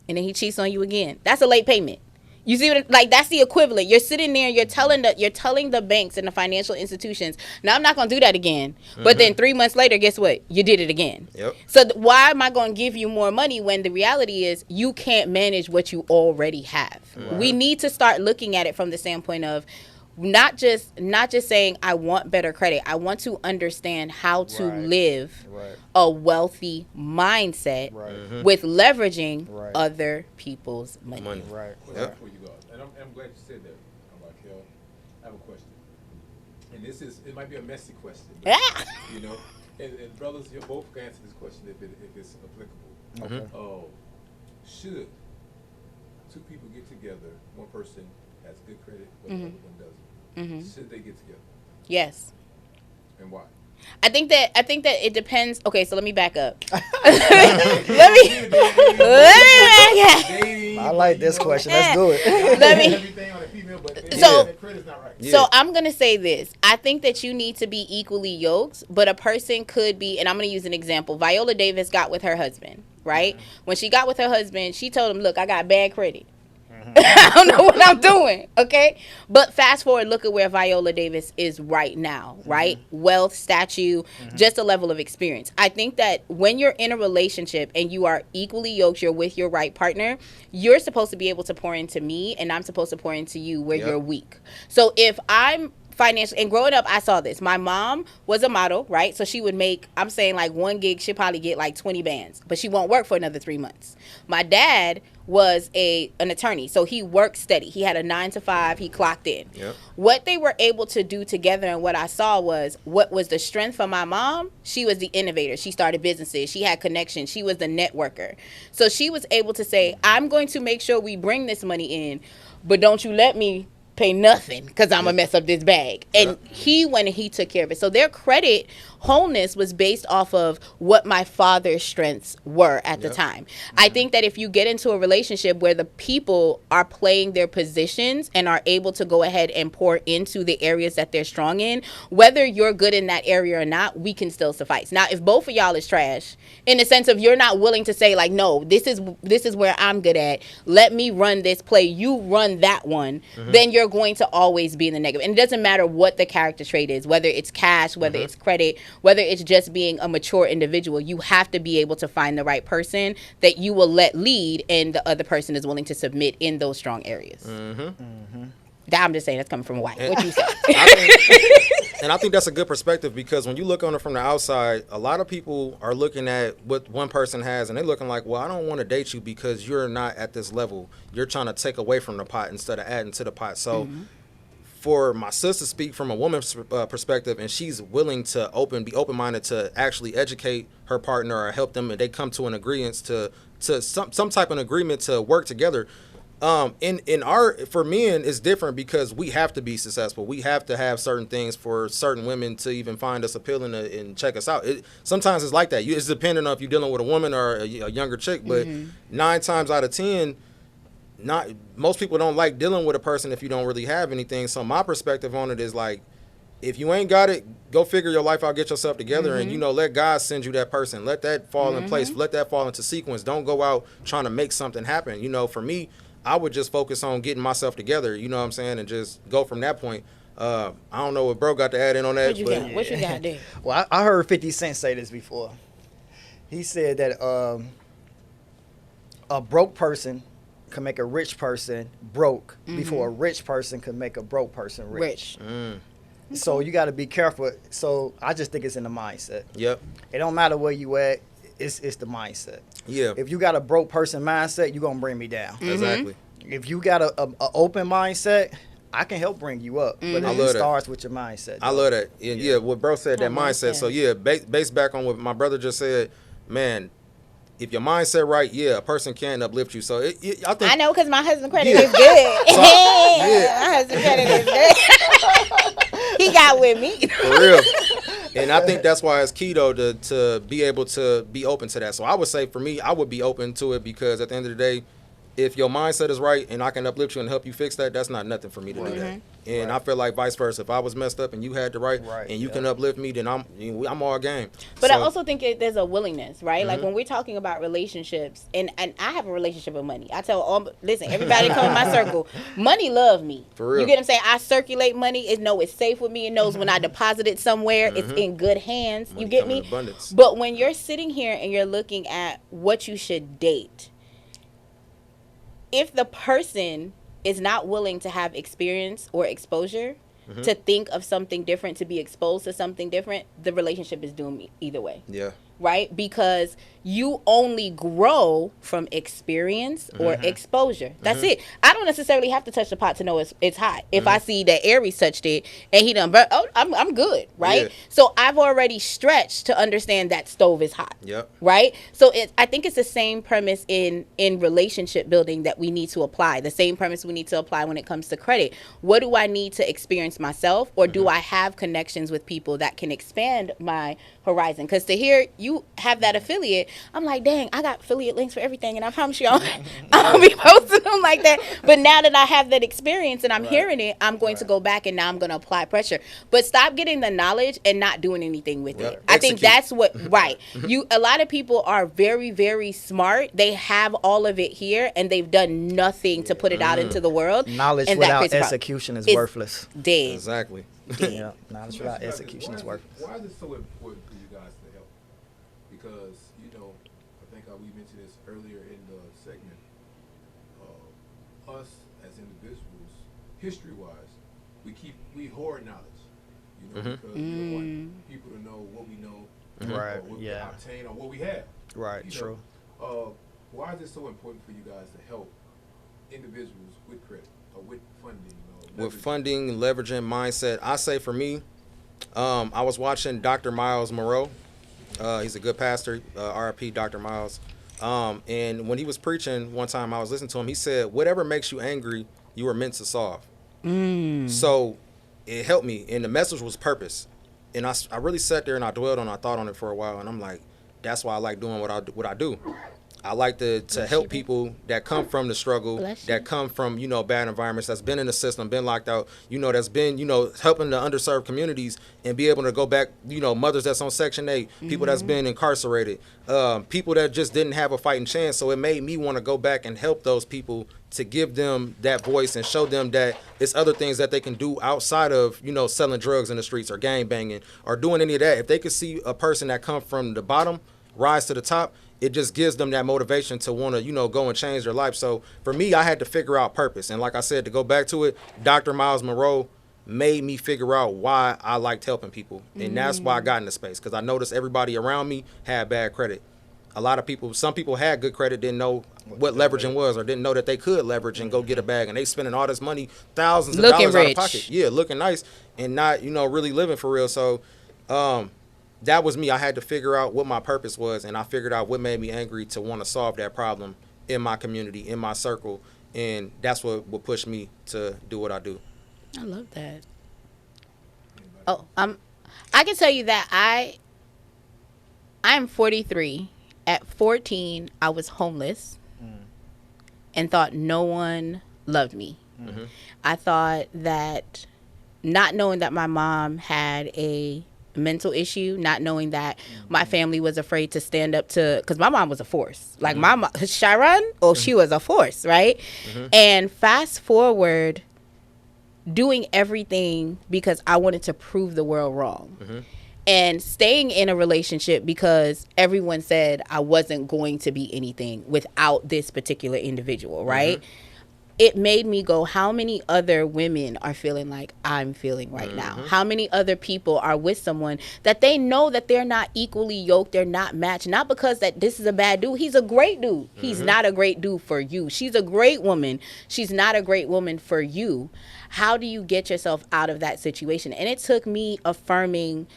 and then he cheats on you again. That's a late payment. You see what, like, that's the equivalent. You're sitting there, you're telling the banks and the financial institutions, now I'm not going to do that again. But then 3 months later, guess what? You did it again. Yep. So why am I going to give you more money when the reality is you can't manage what you already have? Right. We need to start looking at it from the standpoint of not just saying I want better credit. I want to understand how to live a wealthy mindset with leveraging other people's money. Right. Before you go, and I'm glad you said that, Raquel. I have a question, and it might be a messy question, but, and brothers, you both can answer this question if it's applicable. Okay. Should two people get together, one person has good credit, but the other one doesn't? Should they get together? Yes. And why? I think that it depends. Okay, so let me back up. I like this question. Let's do it. So I'm going to say this. I think that you need to be equally yoked, but a person could be, and I'm going to use an example. Viola Davis got with her husband, right? When she got with her husband, she told him, look, I got bad credit. I don't know what I'm doing, okay? But fast forward, look at where Viola Davis is right now, right? Wealth, statue, just a level of experience. I think that when you're in a relationship and you are equally yoked, you're with your right partner, you're supposed to be able to pour into me, and I'm supposed to pour into you where you're weak. So if I'm financial, and growing up, I saw this. My mom was a model, right? So she would make, I'm saying like 1 gig, she'd probably get like 20 bands, but she won't work for another 3 months. My dad was an attorney, so he worked steady. He had a 9 to 5, he clocked in. Yep. What they were able to do together, and what I saw was, what was the strength for my mom? She was the innovator. She started businesses. She had connections. She was the networker. So she was able to say, I'm going to make sure we bring this money in, but don't you let me pay nothing because I'm going to mess up this bag. And he went and he took care of it. So their credit wholeness was based off of what my father's strengths were at the time. I think that if you get into a relationship where the people are playing their positions and are able to go ahead and pour into the areas that they're strong in, whether you're good in that area or not, we can still suffice. Now, if both of y'all is trash, in the sense of you're not willing to say like, no, this is where I'm good at, let me run this play, you run that one, then you're going to always be in the negative. And it doesn't matter what the character trait is, whether it's cash, whether it's credit, whether it's just being a mature individual. You have to be able to find the right person that you will let lead, and the other person is willing to submit in those strong areas. I'm just saying that's coming from a wife. And What you say? I think that's a good perspective, because when you look on it from the outside, a lot of people are looking at what one person has and they're looking like, well, I don't want to date you because you're not at this level. You're trying to take away from the pot instead of adding to the pot. So for my sister to speak from a woman's perspective, and she's willing to be open-minded to actually educate her partner or help them, and they come to an agreement to some type of agreement to work together. For men, it's different because we have to be successful. We have to have certain things for certain women to even find us appealing and check us out. Sometimes it's like that. It's dependent on if you're dealing with a woman or a younger chick, but 9 times out of 10, most people don't like dealing with a person if you don't really have anything. So my perspective on it is like, if you ain't got it, go figure your life out, get yourself together, and let God send you that person. Let that fall in place. Let that fall into sequence. Don't go out trying to make something happen. For me, I would just focus on getting myself together, you know what I'm saying, and just go from that point. I don't know what bro got to add in on that. What you got there? Well, I heard 50 Cent say this before. He said that a broke person can make a rich person broke before a rich person can make a broke person rich. So you got to be careful. So I just think it's in the mindset. Yep. It don't matter where you at. It's the mindset. Yeah. If you got a broke person mindset, you're going to bring me down. Exactly. If you got a open mindset, I can help bring you up. But it starts with your mindset. I love that. Yeah, what bro said, that mindset. So, based back on what my brother just said, man, if your mindset right, a person can uplift you. So, I know because my husband credit is good. My husband credit is good. He got with me. For real. And I think that's why it's key, though, to be able to be open to that. So I would say, for me, I would be open to it, because at the end of the day, if your mindset is right and I can uplift you and help you fix that, that's not nothing for me to do that. And I feel like vice versa. If I was messed up and you had the right and you can uplift me, then I'm all game. But I also think there's a willingness, right? Like when we're talking about relationships, and I have a relationship with money. I tell listen, everybody come in my circle, money love me. For real. You get what I'm saying? I circulate money. It knows it's safe with me. It knows when I deposit it somewhere, it's in good hands. Money, you get me? But when you're sitting here and you're looking at what you should date, if the person is not willing to have experience or exposure, to think of something different, to be exposed to something different, the relationship is doomed either way. Yeah. Right? Because you only grow from experience or exposure. That's it. I don't necessarily have to touch the pot to know it's hot. If I see that Aries touched it and he done burnt, I'm good, right? Yeah. So I've already stretched to understand that stove is hot. Yep. Right? So I think it's the same premise in relationship building that we need to apply. The same premise we need to apply when it comes to credit. What do I need to experience myself, or do I have connections with people that can expand my horizon? Because to hear you have that affiliate, I'm like, dang, I got affiliate links for everything, and I promise you I'll be posting them like that. But now that I have that experience and I'm hearing it, I'm going to go back and now I'm going to apply pressure. But stop getting the knowledge and not doing anything with it. I think that's what, a lot of people are very, very smart. They have all of it here, and they've done nothing to put it out into the world. Knowledge without execution is worthright. Dead. Exactly. Knowledge without execution is worthless. Why is it so important for you guys to help? Because, I think we mentioned this earlier in the segment. Us as individuals, history-wise, we hoard knowledge. Because we don't want people to know what we know, or what we obtain, or what we have. Right. True. Why is it so important for you guys to help individuals with credit or with funding? With funding, leveraging, mindset, I say for me, I was watching Dr. Miles Monroe. He's a good pastor, RIP Dr. Miles. And when he was preaching one time, I was listening to him. He said, whatever makes you angry, you were meant to solve. So it helped me. And the message was purpose. And I really sat there and I dwelled on it. I thought on it for a while. And I'm like, that's why I like doing what I do. I like to help people that come from the struggle, that come from, bad environments, that's been in the system, been locked out, that's been, helping the underserved communities and be able to go back, mothers that's on Section 8, people that's been incarcerated, people that just didn't have a fighting chance. So it made me want to go back and help those people, to give them that voice and show them that it's other things that they can do outside of, selling drugs in the streets or gang banging or doing any of that. If they could see a person that come from the bottom rise to the top, it just gives them that motivation to want to, go and change their life. So for me, I had to figure out purpose. And like I said, to go back to it, Dr. Miles Monroe made me figure out why I liked helping people. And that's why I got into space, because I noticed everybody around me had bad credit. A lot of people, some people had good credit, didn't know what leveraging was, or didn't know that they could leverage and go get a bag, and they spending all this money, thousands of dollars out of pocket. Yeah, looking nice and not, really living for real. So that was me. I had to figure out what my purpose was, and I figured out what made me angry to want to solve that problem in my community, in my circle, and that's what pushed me to do what I do. I love that. Oh, I can tell you that I'm 43. At 14, I was homeless and thought no one loved me. Mm-hmm. I thought that, not knowing that my mom had a mental issue, not knowing that my family was afraid to stand up to, because my mom was a force. Like my mom, Sharon, she was a force, right? And fast forward, doing everything because I wanted to prove the world wrong. And staying in a relationship because everyone said I wasn't going to be anything without this particular individual, right? It made me go, how many other women are feeling like I'm feeling right now? How many other people are with someone that they know that they're not equally yoked, they're not matched, not because that this is a bad dude. He's a great dude. He's not a great dude for you. She's a great woman. She's not a great woman for you. How do you get yourself out of that situation? And it took me affirming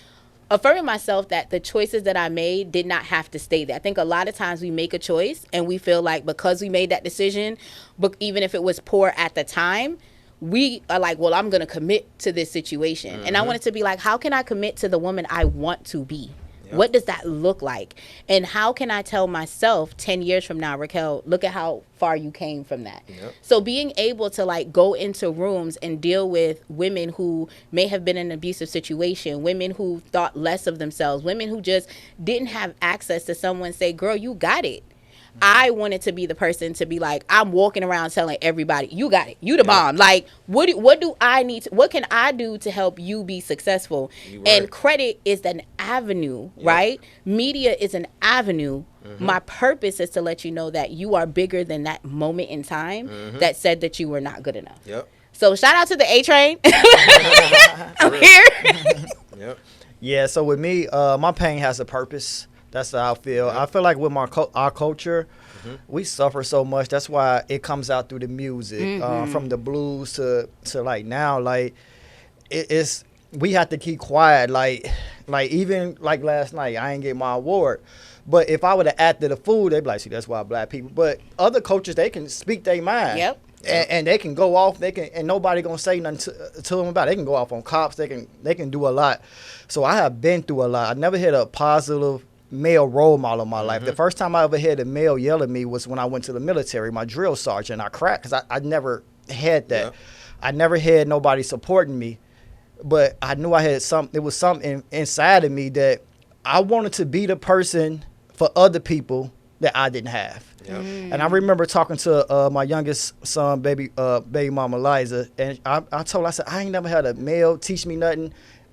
myself that the choices that I made did not have to stay there. I think a lot of times we make a choice and we feel like because we made that decision, but even if it was poor at the time, we are like, well, I'm going to commit to this situation. And I wanted to be like, how can I commit to the woman I want to be? What does that look like? And how can I tell myself 10 years from now, Raquel, look at how far you came from that. So being able to like go into rooms and deal with women who may have been in an abusive situation, women who thought less of themselves, women who just didn't have access to someone say, girl, you got it. I wanted to be the person to be like, I'm walking around telling everybody, you got it, you the bomb. Like, what do I need to, what can I do to help you be successful? And credit is an avenue, right? Media is an avenue. My purpose is to let you know that you are bigger than that moment in time that said that you were not good enough. So shout out to the A Train. I'm here. Yeah, so with me, my pain has a purpose. That's how I feel. I feel like with our culture, we suffer so much. That's why it comes out through the music, from the blues to like now. Like it's we have to keep quiet. Like even like last night, I ain't get my award. But if I would have acted a fool, they'd be like, see, that's why black people. But other cultures, they can speak their mind. And they can go off. And nobody gonna say nothing to them about it. They can go off on cops. They can do a lot. So I have been through a lot. I never had a positive male role model in my life. The first time I ever had a male yell at me was when I went to the military. My drill sergeant, I cracked because I never had that. I never had nobody supporting me, but I knew I had something. There was something inside of me that I wanted to be the person for other people that I didn't have. And I remember talking to my youngest son, baby mama Liza, and I told her, I said, I ain't never had a male teach me nothing.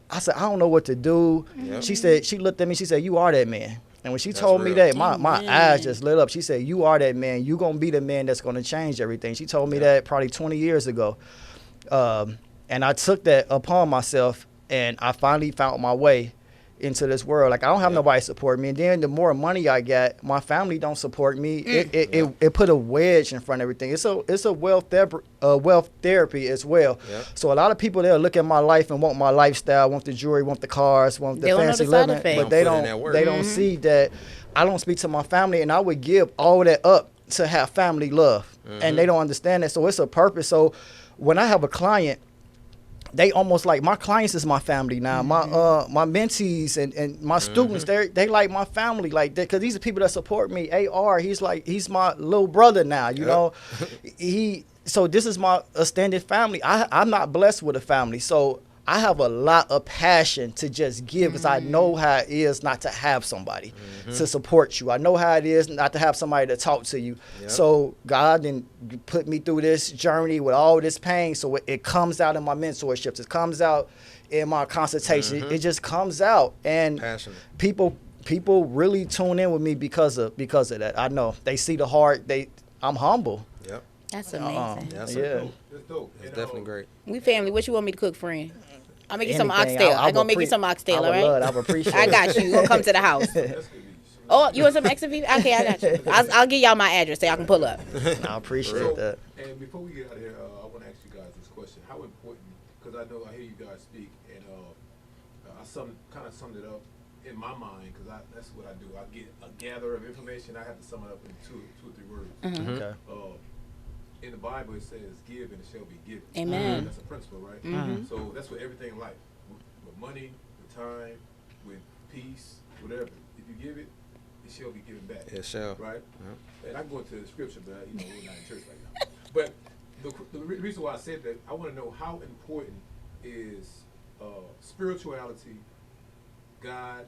I said, I don't know what to do. She said, she looked at me, she said, you are that man. And when she told me that, my eyes just lit up. She said, you are that man. You going to be the man that's going to change everything. She told me that probably 20 years ago. And I took that upon myself, and I finally found my way into this world. Like, I don't have nobody support me. And then the more money I got, my family don't support me. It put a wedge in front of everything. It's a wealth therapy as well. So a lot of people, they'll look at my life and want my lifestyle, want the jewelry, want the cars, want the fancy living, but they don't see that I don't speak to my family, and I would give all that up to have family love. And they don't understand that. So it's a purpose. So when I have a client, they almost like my clients is my family now. My mentees and my students, they like my family, like that, because these are people that support me. AR, he's my little brother now. You know, so this is my extended family. I'm not blessed with a family, so I have a lot of passion to just give, because I know how it is not to have somebody to support you. I know how it is not to have somebody to talk to you. So God didn't put me through this journey with all this pain, so it comes out in my mentorships. It comes out in my consultation. It just comes out. And people people really tune in with me because of that. I know they see the heart. I'm humble. Yep. That's amazing. That's Yeah. That's dope. It's definitely great. We family. What you want me to cook, friend? I'll make you some Anything. oxtail. I I'm going to make you some oxtail, all right? I would appreciate I it. got you. You going to come to the house. Oh, you want some extra beef? Okay, I got you. I'll give y'all my address so y'all can pull up. I appreciate that. And before we get out of here, I want to ask you guys this question: how important? Because I know I hear you guys speak, and I kind of summed it up in my mind because that's what I do. I get a gather of information. I have to sum it up in two or three words. Mm-hmm. Okay. In the Bible, it says, "Give and it shall be given." Amen. That's a principle, right? Mm-hmm. So that's with everything in life, with money, with time, with peace, whatever. If you give it, it shall be given back. It shall. Right? And I can go into the scripture, but we're not in church right now. But the reason why I said that, I want to know how important is spirituality, God,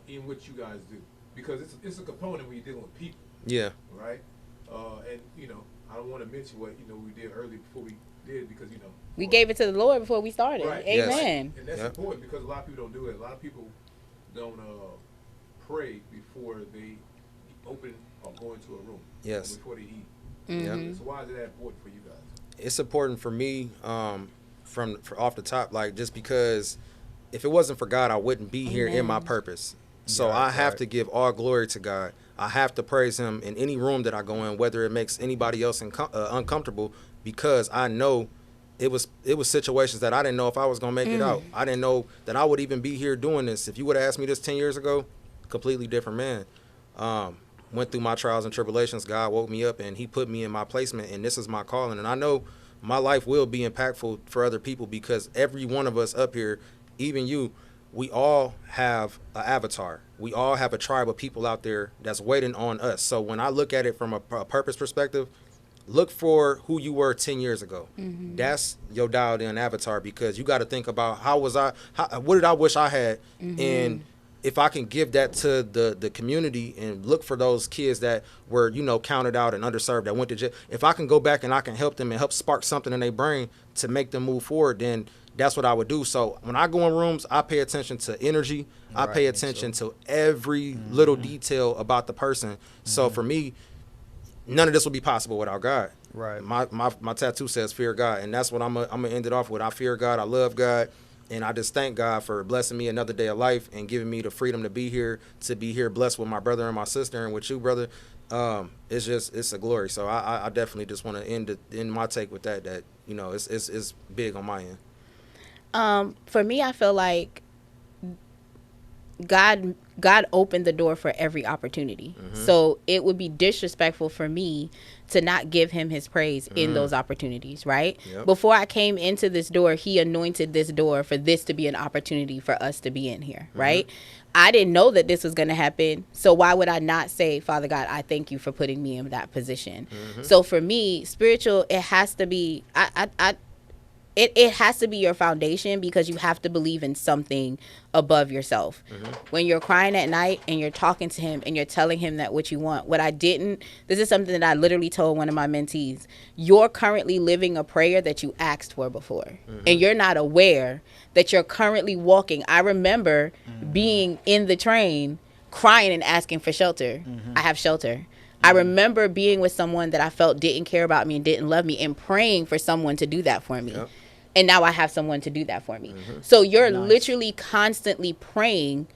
in what you guys do, because it's a component when you're dealing with people. Yeah. Right? And I don't want to mention what we did earlier before we did, because We gave it to the Lord before we started. Right. Amen. And that's important because a lot of people don't do it. A lot of people don't pray before they open or go into a room. Yes. Before they eat. Mm-hmm. So why is it that important for you guys? It's important for me from off the top, like, just because if it wasn't for God, I wouldn't be here in my purpose. So I have to give all glory to God. I have to praise him in any room that I go in, whether it makes anybody else uncomfortable, because I know it was situations that I didn't know if I was going to make it out. I didn't know that I would even be here doing this. If you would have asked me this 10 years ago, completely different man. Went through my trials and tribulations. God woke me up and he put me in my placement, and this is my calling. And I know my life will be impactful for other people, because every one of us up here, even you, we all have an avatar. We all have a tribe of people out there that's waiting on us. So when I look at it from a purpose perspective, look for who you were 10 years ago. Mm-hmm. That's your dialed in avatar, because you got to think about what did I wish I had? Mm-hmm. And if I can give that to the community and look for those kids that were, counted out and underserved, that went to jail, if I can go back and I can help them and help spark something in their brain to make them move forward, then that's what I would do. So when I go in rooms, I pay attention to energy. I pay attention to every little detail about the person. So for me, none of this would be possible without God. Right. My tattoo says fear God, and that's what I'm gonna end it off with. I fear God. I love God. And I just thank God for blessing me another day of life and giving me the freedom to be here blessed with my brother and my sister and with you, brother. It's a glory. So I definitely just want to end my take with that it's big on my end. For me, I feel like God opened the door for every opportunity. Mm-hmm. So it would be disrespectful for me to not give him his praise in those opportunities, right? Yep. Before I came into this door, he anointed this door for this to be an opportunity for us to be in here, right? I didn't know that this was going to happen. So why would I not say, Father God, I thank you for putting me in that position? So for me, spiritual, it has to be, It has to be your foundation, because you have to believe in something above yourself. When you're crying at night and you're talking to him and you're telling him that what you want. This is something that I literally told one of my mentees. You're currently living a prayer that you asked for before. And you're not aware that you're currently walking. I remember being in the train crying and asking for shelter. I have shelter. I remember being with someone that I felt didn't care about me and didn't love me, and praying for someone to do that for me. Yep. And now I have someone to do that for me. So you're literally constantly praying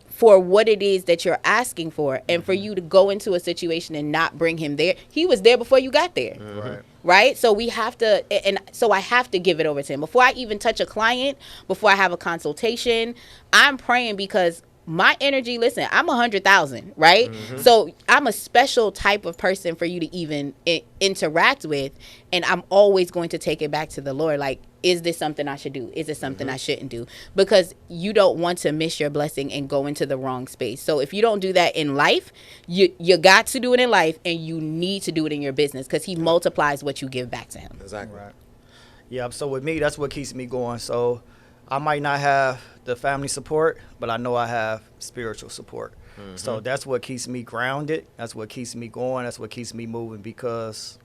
for what it is that you're asking for. And for you to go into a situation and not bring him there. He was there before you got there. Right? So we have to, and so I have to give it over to him. Before I even touch a client, before I have a consultation, I'm praying, because my energy, listen, I'm 100,000, right? So I'm a special type of person for you to even interact with. And I'm always going to take it back to the Lord. Like, is this something I should do? Is it something I shouldn't do? Because you don't want to miss your blessing and go into the wrong space. So if you don't do that in life, you got to do it in life, and you need to do it in your business, because he multiplies what you give back to him. Exactly. Right. Yeah, so with me, that's what keeps me going. So I might not have the family support, but I know I have spiritual support. So that's what keeps me grounded. That's what keeps me going. That's what keeps me moving, because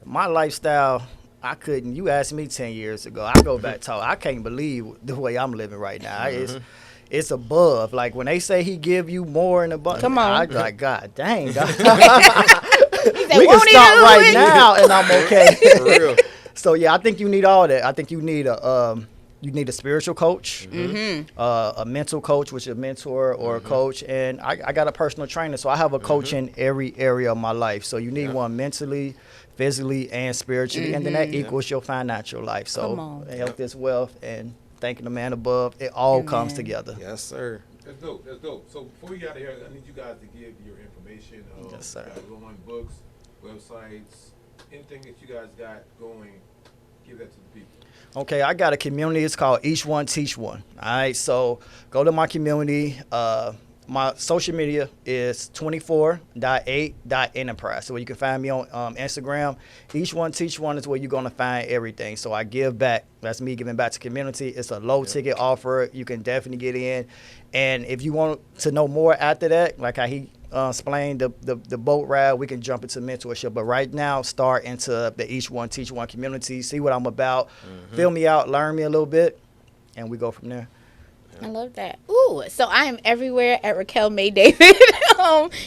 my lifestyle, you asked me 10 years ago. I go back talk. I can't believe the way I'm living right now. it's above. Like when they say he give you more in abundance, Come on. I like, God dang. God. He said, We can "Won't he stop do right it?" now and I'm okay. For real. So yeah, I think you need all that. I think you need a spiritual coach, a mental coach, which is a mentor or a coach, and I got a personal trainer. So I have a coach in every area of my life. So you need one mentally, physically, and spiritually, and then that equals your financial life. Come So on. health is wealth, and thanking the man above, it all comes Amen. together. Yes, sir. That's dope. That's dope. So before we get out of here, I need you guys to give your information. Yes, sir. You guys on books, websites, anything that you guys got going. Give that to the people. Okay, I got a community. It's called Each One Teach One. All right, so go to my community. My social media is 24.8.enterprise. So you can find me on Instagram. Each One Teach One is where you're going to find everything. So I give back. That's me giving back to community. It's a low ticket offer. You can definitely get in. And if you want to know more after that, like how he explained the boat ride, we can jump into mentorship. But right now, start into the Each One Teach One community. See what I'm about. Fill me out. Learn me a little bit. And we go from there. I love that. Ooh, so I am everywhere at Raquel May David.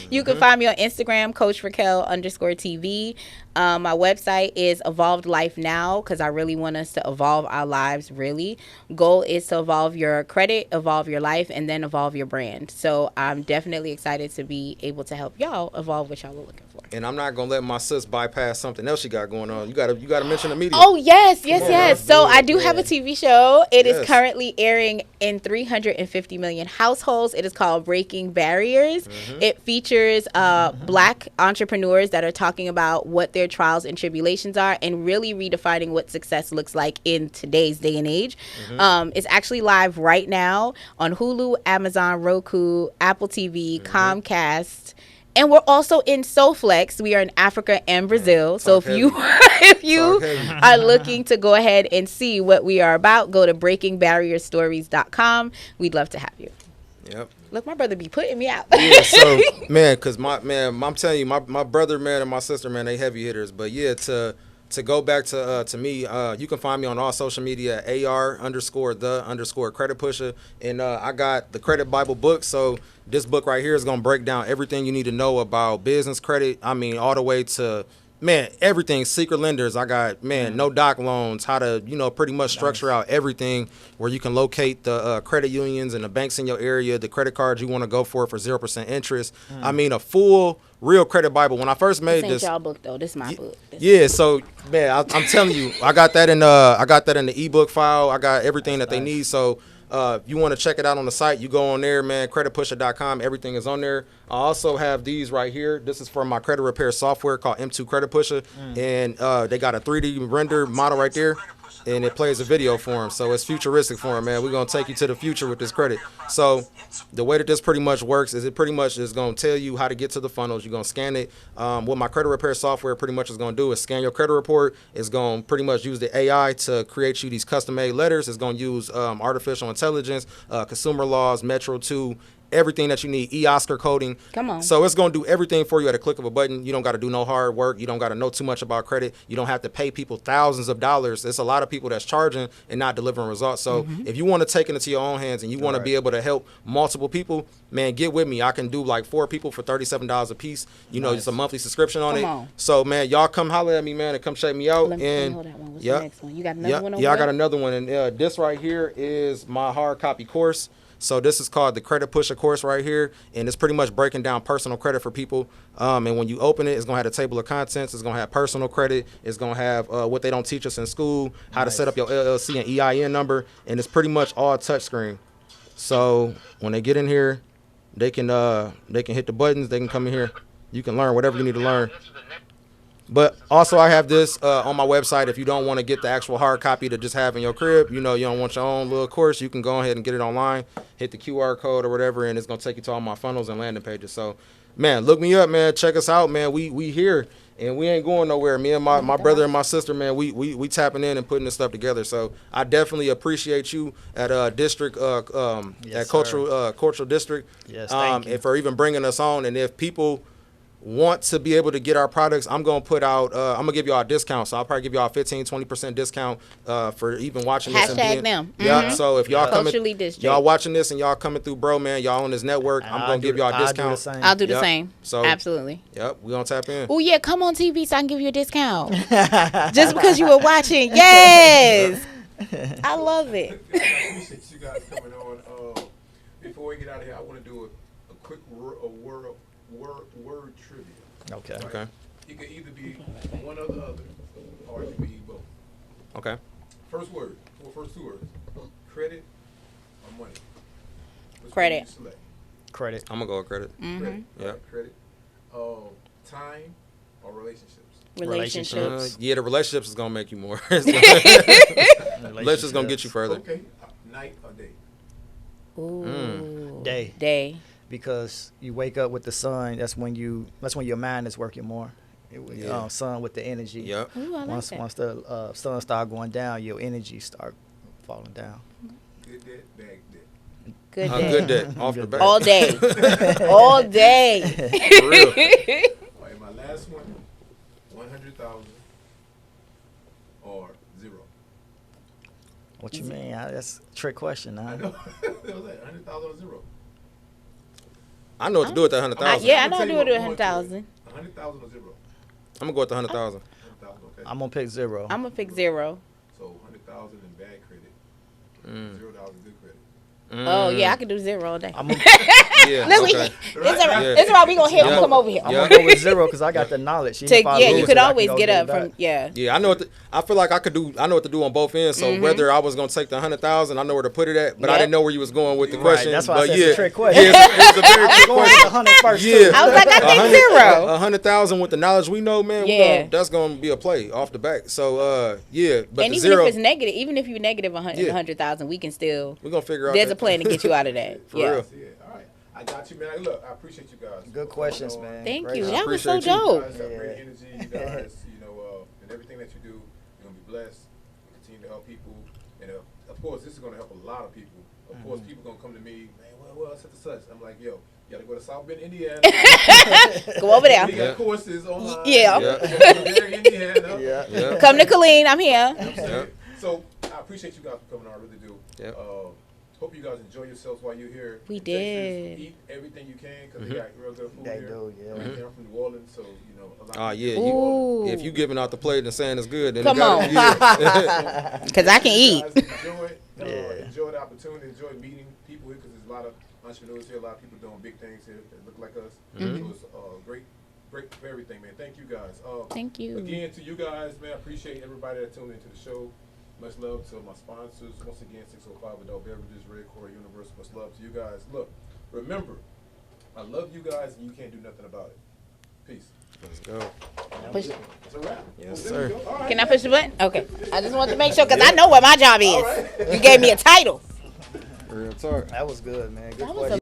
You can find me on Instagram, Coach Raquel_TV. My website is Evolved Life Now because I really want us to evolve our lives, really. Goal is to evolve your credit, evolve your life, and then evolve your brand. So I'm definitely excited to be able to help y'all evolve what y'all are looking for. And I'm not gonna let my sis bypass something else she got going on. You gotta mention the media. Oh, yes. on, So bro. I do have a TV show. It is Yes. currently airing in 350 million households. It is called Breaking Barriers. It features Black entrepreneurs that are talking about what their trials and tribulations are and really redefining what success looks like in today's day and age. It's actually live right now on Hulu, Amazon, Roku, Apple TV, Comcast. And we're also in SoFlex. We are in Africa and Brazil. So Talk if you are looking to go ahead and see what we are about, go to breakingbarrierstories.com. We'd love to have you. Yep. Look, my brother be putting me out. Yeah, so man, cause I'm telling you, my brother, man, and my sister, man, they heavy hitters. But yeah, to go back to me, you can find me on all social media, AR_the_credit pusher, and I got the Credit Bible book. So this book right here is gonna break down everything you need to know about business credit. I mean, all the way to everything, secret lenders. I got no doc loans, how to pretty much structure out everything where you can locate the credit unions and the banks in your area, the credit cards you want to go for 0% interest. I mean, a full real Credit Bible. When I first made This ain't this, y'all book though. This my book. yeah, so man, I'm telling you, I got that in the ebook file. I got everything that they need. So if you want to check it out on the site, you go on there, man. Creditpusher.com. Everything is on there. I also have these right here. This is for my credit repair software called M2 Credit Pusher, and they got a 3D render model right there, and it plays a video for them. So it's futuristic for them, man. We're gonna take you to the future with this credit. So the way that this pretty much works is it pretty much is gonna tell you how to get to the funnels. You're gonna scan it. What my credit repair software pretty much is gonna do is scan your credit report. It's gonna pretty much use the AI to create you these custom-made letters. It's gonna use artificial intelligence, consumer laws, Metro 2. Everything that you need, Oscar coding. Come on. So it's going to do everything for you at a click of a button. You don't got to do no hard work. You don't got to know too much about credit. You don't have to pay people thousands of dollars. There's a lot of people that's charging and not delivering results. So if you want to take it into your own hands and you want to be able to help multiple people, man, get with me. I can do like 4 people for $37 a piece. It's a monthly subscription on Come it. on. So, man, y'all come holler at me, man, and come check me out. Let me hold that one. What's the next one? You got another one over Yeah, I there? got another one. And this right here is my hard copy course. So this is called the Credit Pusher course right here, and it's pretty much breaking down personal credit for people. And when you open it, it's gonna have a table of contents. It's gonna have personal credit. It's gonna have what they don't teach us in school, how to set up your LLC and EIN number, and it's pretty much all touchscreen. So when they get in here, they can hit the buttons. They can come in here. You can learn whatever you need to learn. But also I have this on my website. If you don't want to get the actual hard copy to just have in your crib, you don't want your own little course, you can go ahead and get it online, hit the QR code or whatever, and it's going to take you to all my funnels and landing pages. So, man, look me up, man. Check us out, man. We here, and we ain't going nowhere. Me and my brother and my sister, man, we tapping in and putting this stuff together. So I definitely appreciate you at District, Yes, at Cultural District, Yes, thank you. and for even bringing us on. And if people want to be able to get our products, I'm going to put out, I'm going to give y'all a discount. So I'll probably give y'all a 15-20% discount for even watching this. Hashtag them. Yeah. So if y'all Culturally coming, district. y'all watching this and y'all coming through, bro, man, y'all on this network, I'm going to give y'all a discount. I'll do the Yep. same. So absolutely. Yep, we going to tap in. Oh, yeah, come on TV so I can give you a discount. Just because you were watching. Yes. I love it. I appreciate you guys coming on. Before we get out of here, I want to do a quick word trivia. Okay. Right? Okay. It could either be one or the other, or it could be both. Okay. First word, or first two words. Credit or money? Which Credit. one do you select? Credit. I'm going to go with credit. Credit. Yep. Right, credit. Time or relationships? Relationships. Yeah, the relationships is going to make you more. Relationships going to get you further. Okay. Night or day? Ooh. Day. Because you wake up with the sun. That's when your mind is working more. Sun with the energy. Yep. Ooh, I like Once the sun start going down, your energy start falling down. Good day, bad day. Good A day. good day. Off the bat. All day. All day. For real. All right, my last one, 100,000 or zero. What you mean? That's a trick question. Huh? I know. That was like 100,000 or zero. I know what to do with that 100,000. Yeah, I I'm know gonna I tell do you it what with 100,000. 100,000 or zero. I'm going to go with the 100,000. 100,000, okay. I'm gonna pick zero. I'm going to pick zero. So 100,000 in bad credit, $0 in good credit. Oh, yeah, I can do zero all day. I'm gonna, Yeah, Look, okay. it's all right. We going to have you come over here. I'm Yeah. gonna go with zero because I got the knowledge. Even if I Yeah, lose you could it, I can always go get it up back. from, yeah. Yeah, I know I feel like I know what to do on both ends. So whether I was gonna take the 100,000, I know where to put it at, but I Yep. didn't know where you was going with the Right, question. that's why I but said yeah, it's a trick question. Yeah, it was a very trick Going with question. the 100 first. Yeah, too. I was like, I think zero. 100,000 with the knowledge we know, man. Yeah. That's gonna be a play off the back. So yeah, but And the even zero, if it's negative, even if you're negative 100,000, we can still. we're gonna figure out. There's that. a plan to get you out of that. For yeah. real. Yeah, all right. I got you, man. Look, I appreciate you guys. Good questions, man. Thank Great you. job. That was so appreciate you. You dope. guys have great energy. You guys, and everything that you do, you're gonna be blessed. You continue to help people, and of course, this is gonna help a lot of people. Of course, people gonna come to me, man. Well, such and such. I'm like, yo, you gotta go to South Bend, Indiana. Go over there. We got courses online. Yeah. There, Indiana. Yeah. Come to Colleen. I'm here. Yep. So I appreciate you guys for coming on. I really do. Yep. Hope you guys enjoy yourselves while you're here. We in Texas. did. Eat everything you can because they got real good food They here. do, yeah. I'm from New Orleans, so a lot. Oh of yeah, Ooh. if you giving out the plate and saying it's good, then Come it gotta, on. yeah. Because I can eat. You guys enjoy it. Yeah. Enjoy the opportunity. Enjoy meeting people here because there's a lot of entrepreneurs here. A lot of people doing big things here that look like us. So it's great for everything, man. Thank you guys. Thank you. Again, to you guys, man, I appreciate everybody that tuned into the show. Much love to my sponsors. Once again, 605 Adult Beverages, Red Core Universe. Much love to you guys. Look, remember, I love you guys and you can't do nothing about it. Peace. Let's go. Push- It's a wrap. Yes, There we sir. go. All right. Can I push the button? Okay. I just want to make sure because I know what my job is. All right. You gave me a title. Real talk. That was good, man. Good That was question.